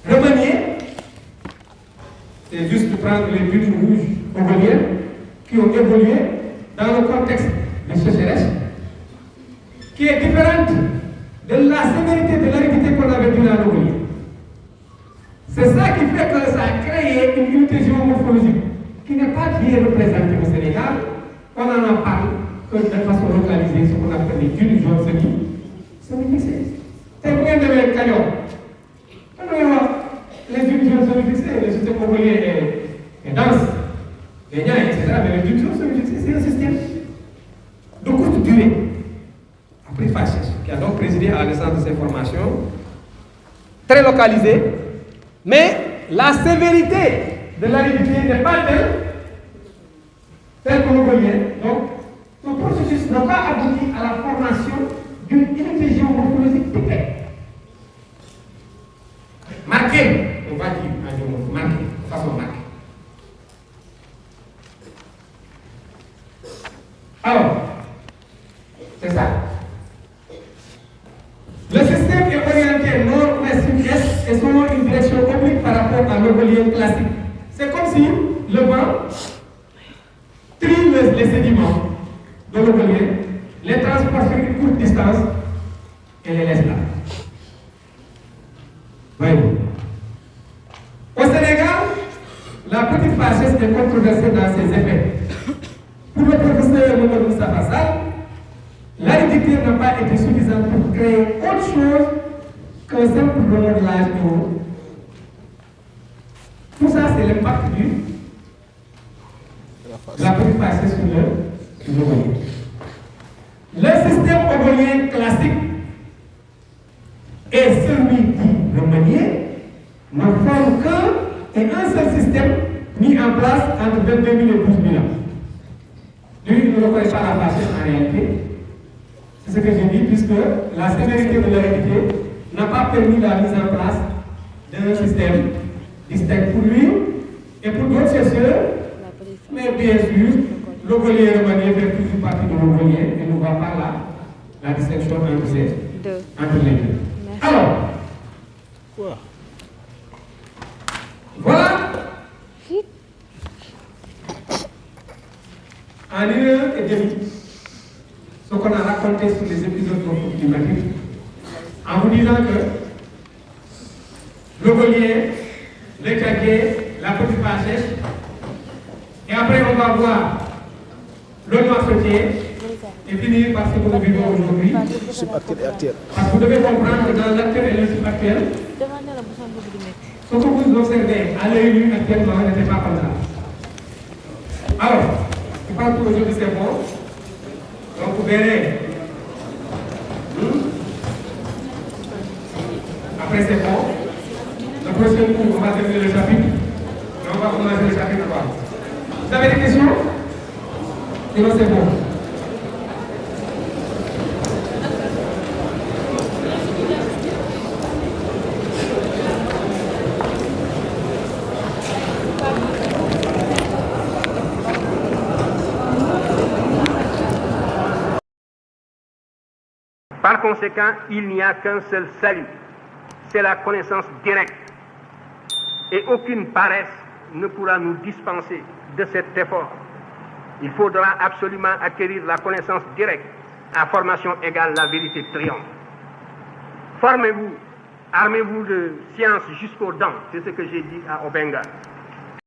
Remanié, c'est juste de prendre les bulles rouges mongoliennes qui ont évolué dans le contexte de sécheresse, qui est différente de la sévérité de l'aridité qu'on avait vu dans le Mongolien. C'est ça qui fait que ça a créé une unité géomorphologique qui n'est pas bien représentée au Sénégal. On en parle que de façon localisée, ce qu'on appelle les dunes jaunes semi-fixées. C'est bien de les caillots. Les dunes jaunes semi-fixées, le système mongolien est dense, les liens, etc. Mais les dunes jaunes semi-fixées, c'est un système de courte durée, après phase, qui a donc présidé à la naissance de ces formations, très localisées, mais la sévérité de l'aridité n'est pas telle que mongolienne. Donc, ce processus n'a pas abouti à la formation d'une unité Alors, c'est ça. Le système est orienté nord, ouest, sud-est et selon une direction oblique par rapport à l'orgolien classique. C'est comme si le vent trie les sédiments de l'orgolien, les transporte sur une courte distance et les laisse là. Voyez-vous. Au Sénégal, la petite fâcheuse est controversée dans ses effets. Pour le professeur Mamadou Moustapha Sall, l'aridité n'a pas été suffisante pour créer autre chose qu'un simple remodelage de l'eau. Tout ça, c'est l'impact de la petite fâcheuse sur l'orgolien. Le système orgolien classique et celui dit remanié ne forment qu'un et un seul système mis en place entre 22 000 et 12 000 ans. Lui, il ne reconnaît pas la fâcheuse en réalité. C'est ce que j'ai dit, puisque la sévérité de l'hérédité n'a pas permis la mise en place d'un système distinct pour lui et pour d'autres chercheurs. Mais bien sûr, l'orgolien remanié fait toujours partie de l'orgolien et nous voit par là la distinction entre les deux. Alors, voilà, en 1 heure et demie, ce qu'on a raconté sur les épisodes climatiques, en vous disant que l'orgolien, le caguet, la petite fâcheuse, et après on va voir le noisetier, et finir par ce que nous vivons aujourd'hui. Parce que vous devez comprendre que dans l'actuel et le subactuel, ce que vous observez à l'œil nu actuellement n'était pas comme ça. Alors, je pense qu'aujourd'hui c'est bon. Donc vous verrez. Après c'est bon. Le prochain coup, on va terminer le chapitre. Et on va commencer le chapitre 3. Vous avez des questions? Sinon c'est bon. Par conséquent, il n'y a qu'un seul salut, c'est la connaissance directe. Et aucune paresse ne pourra nous dispenser de cet effort. Il faudra absolument acquérir la connaissance directe. À formation égale, la vérité triomphe. Formez-vous, armez-vous de science jusqu'aux dents, c'est ce que j'ai dit à Obenga.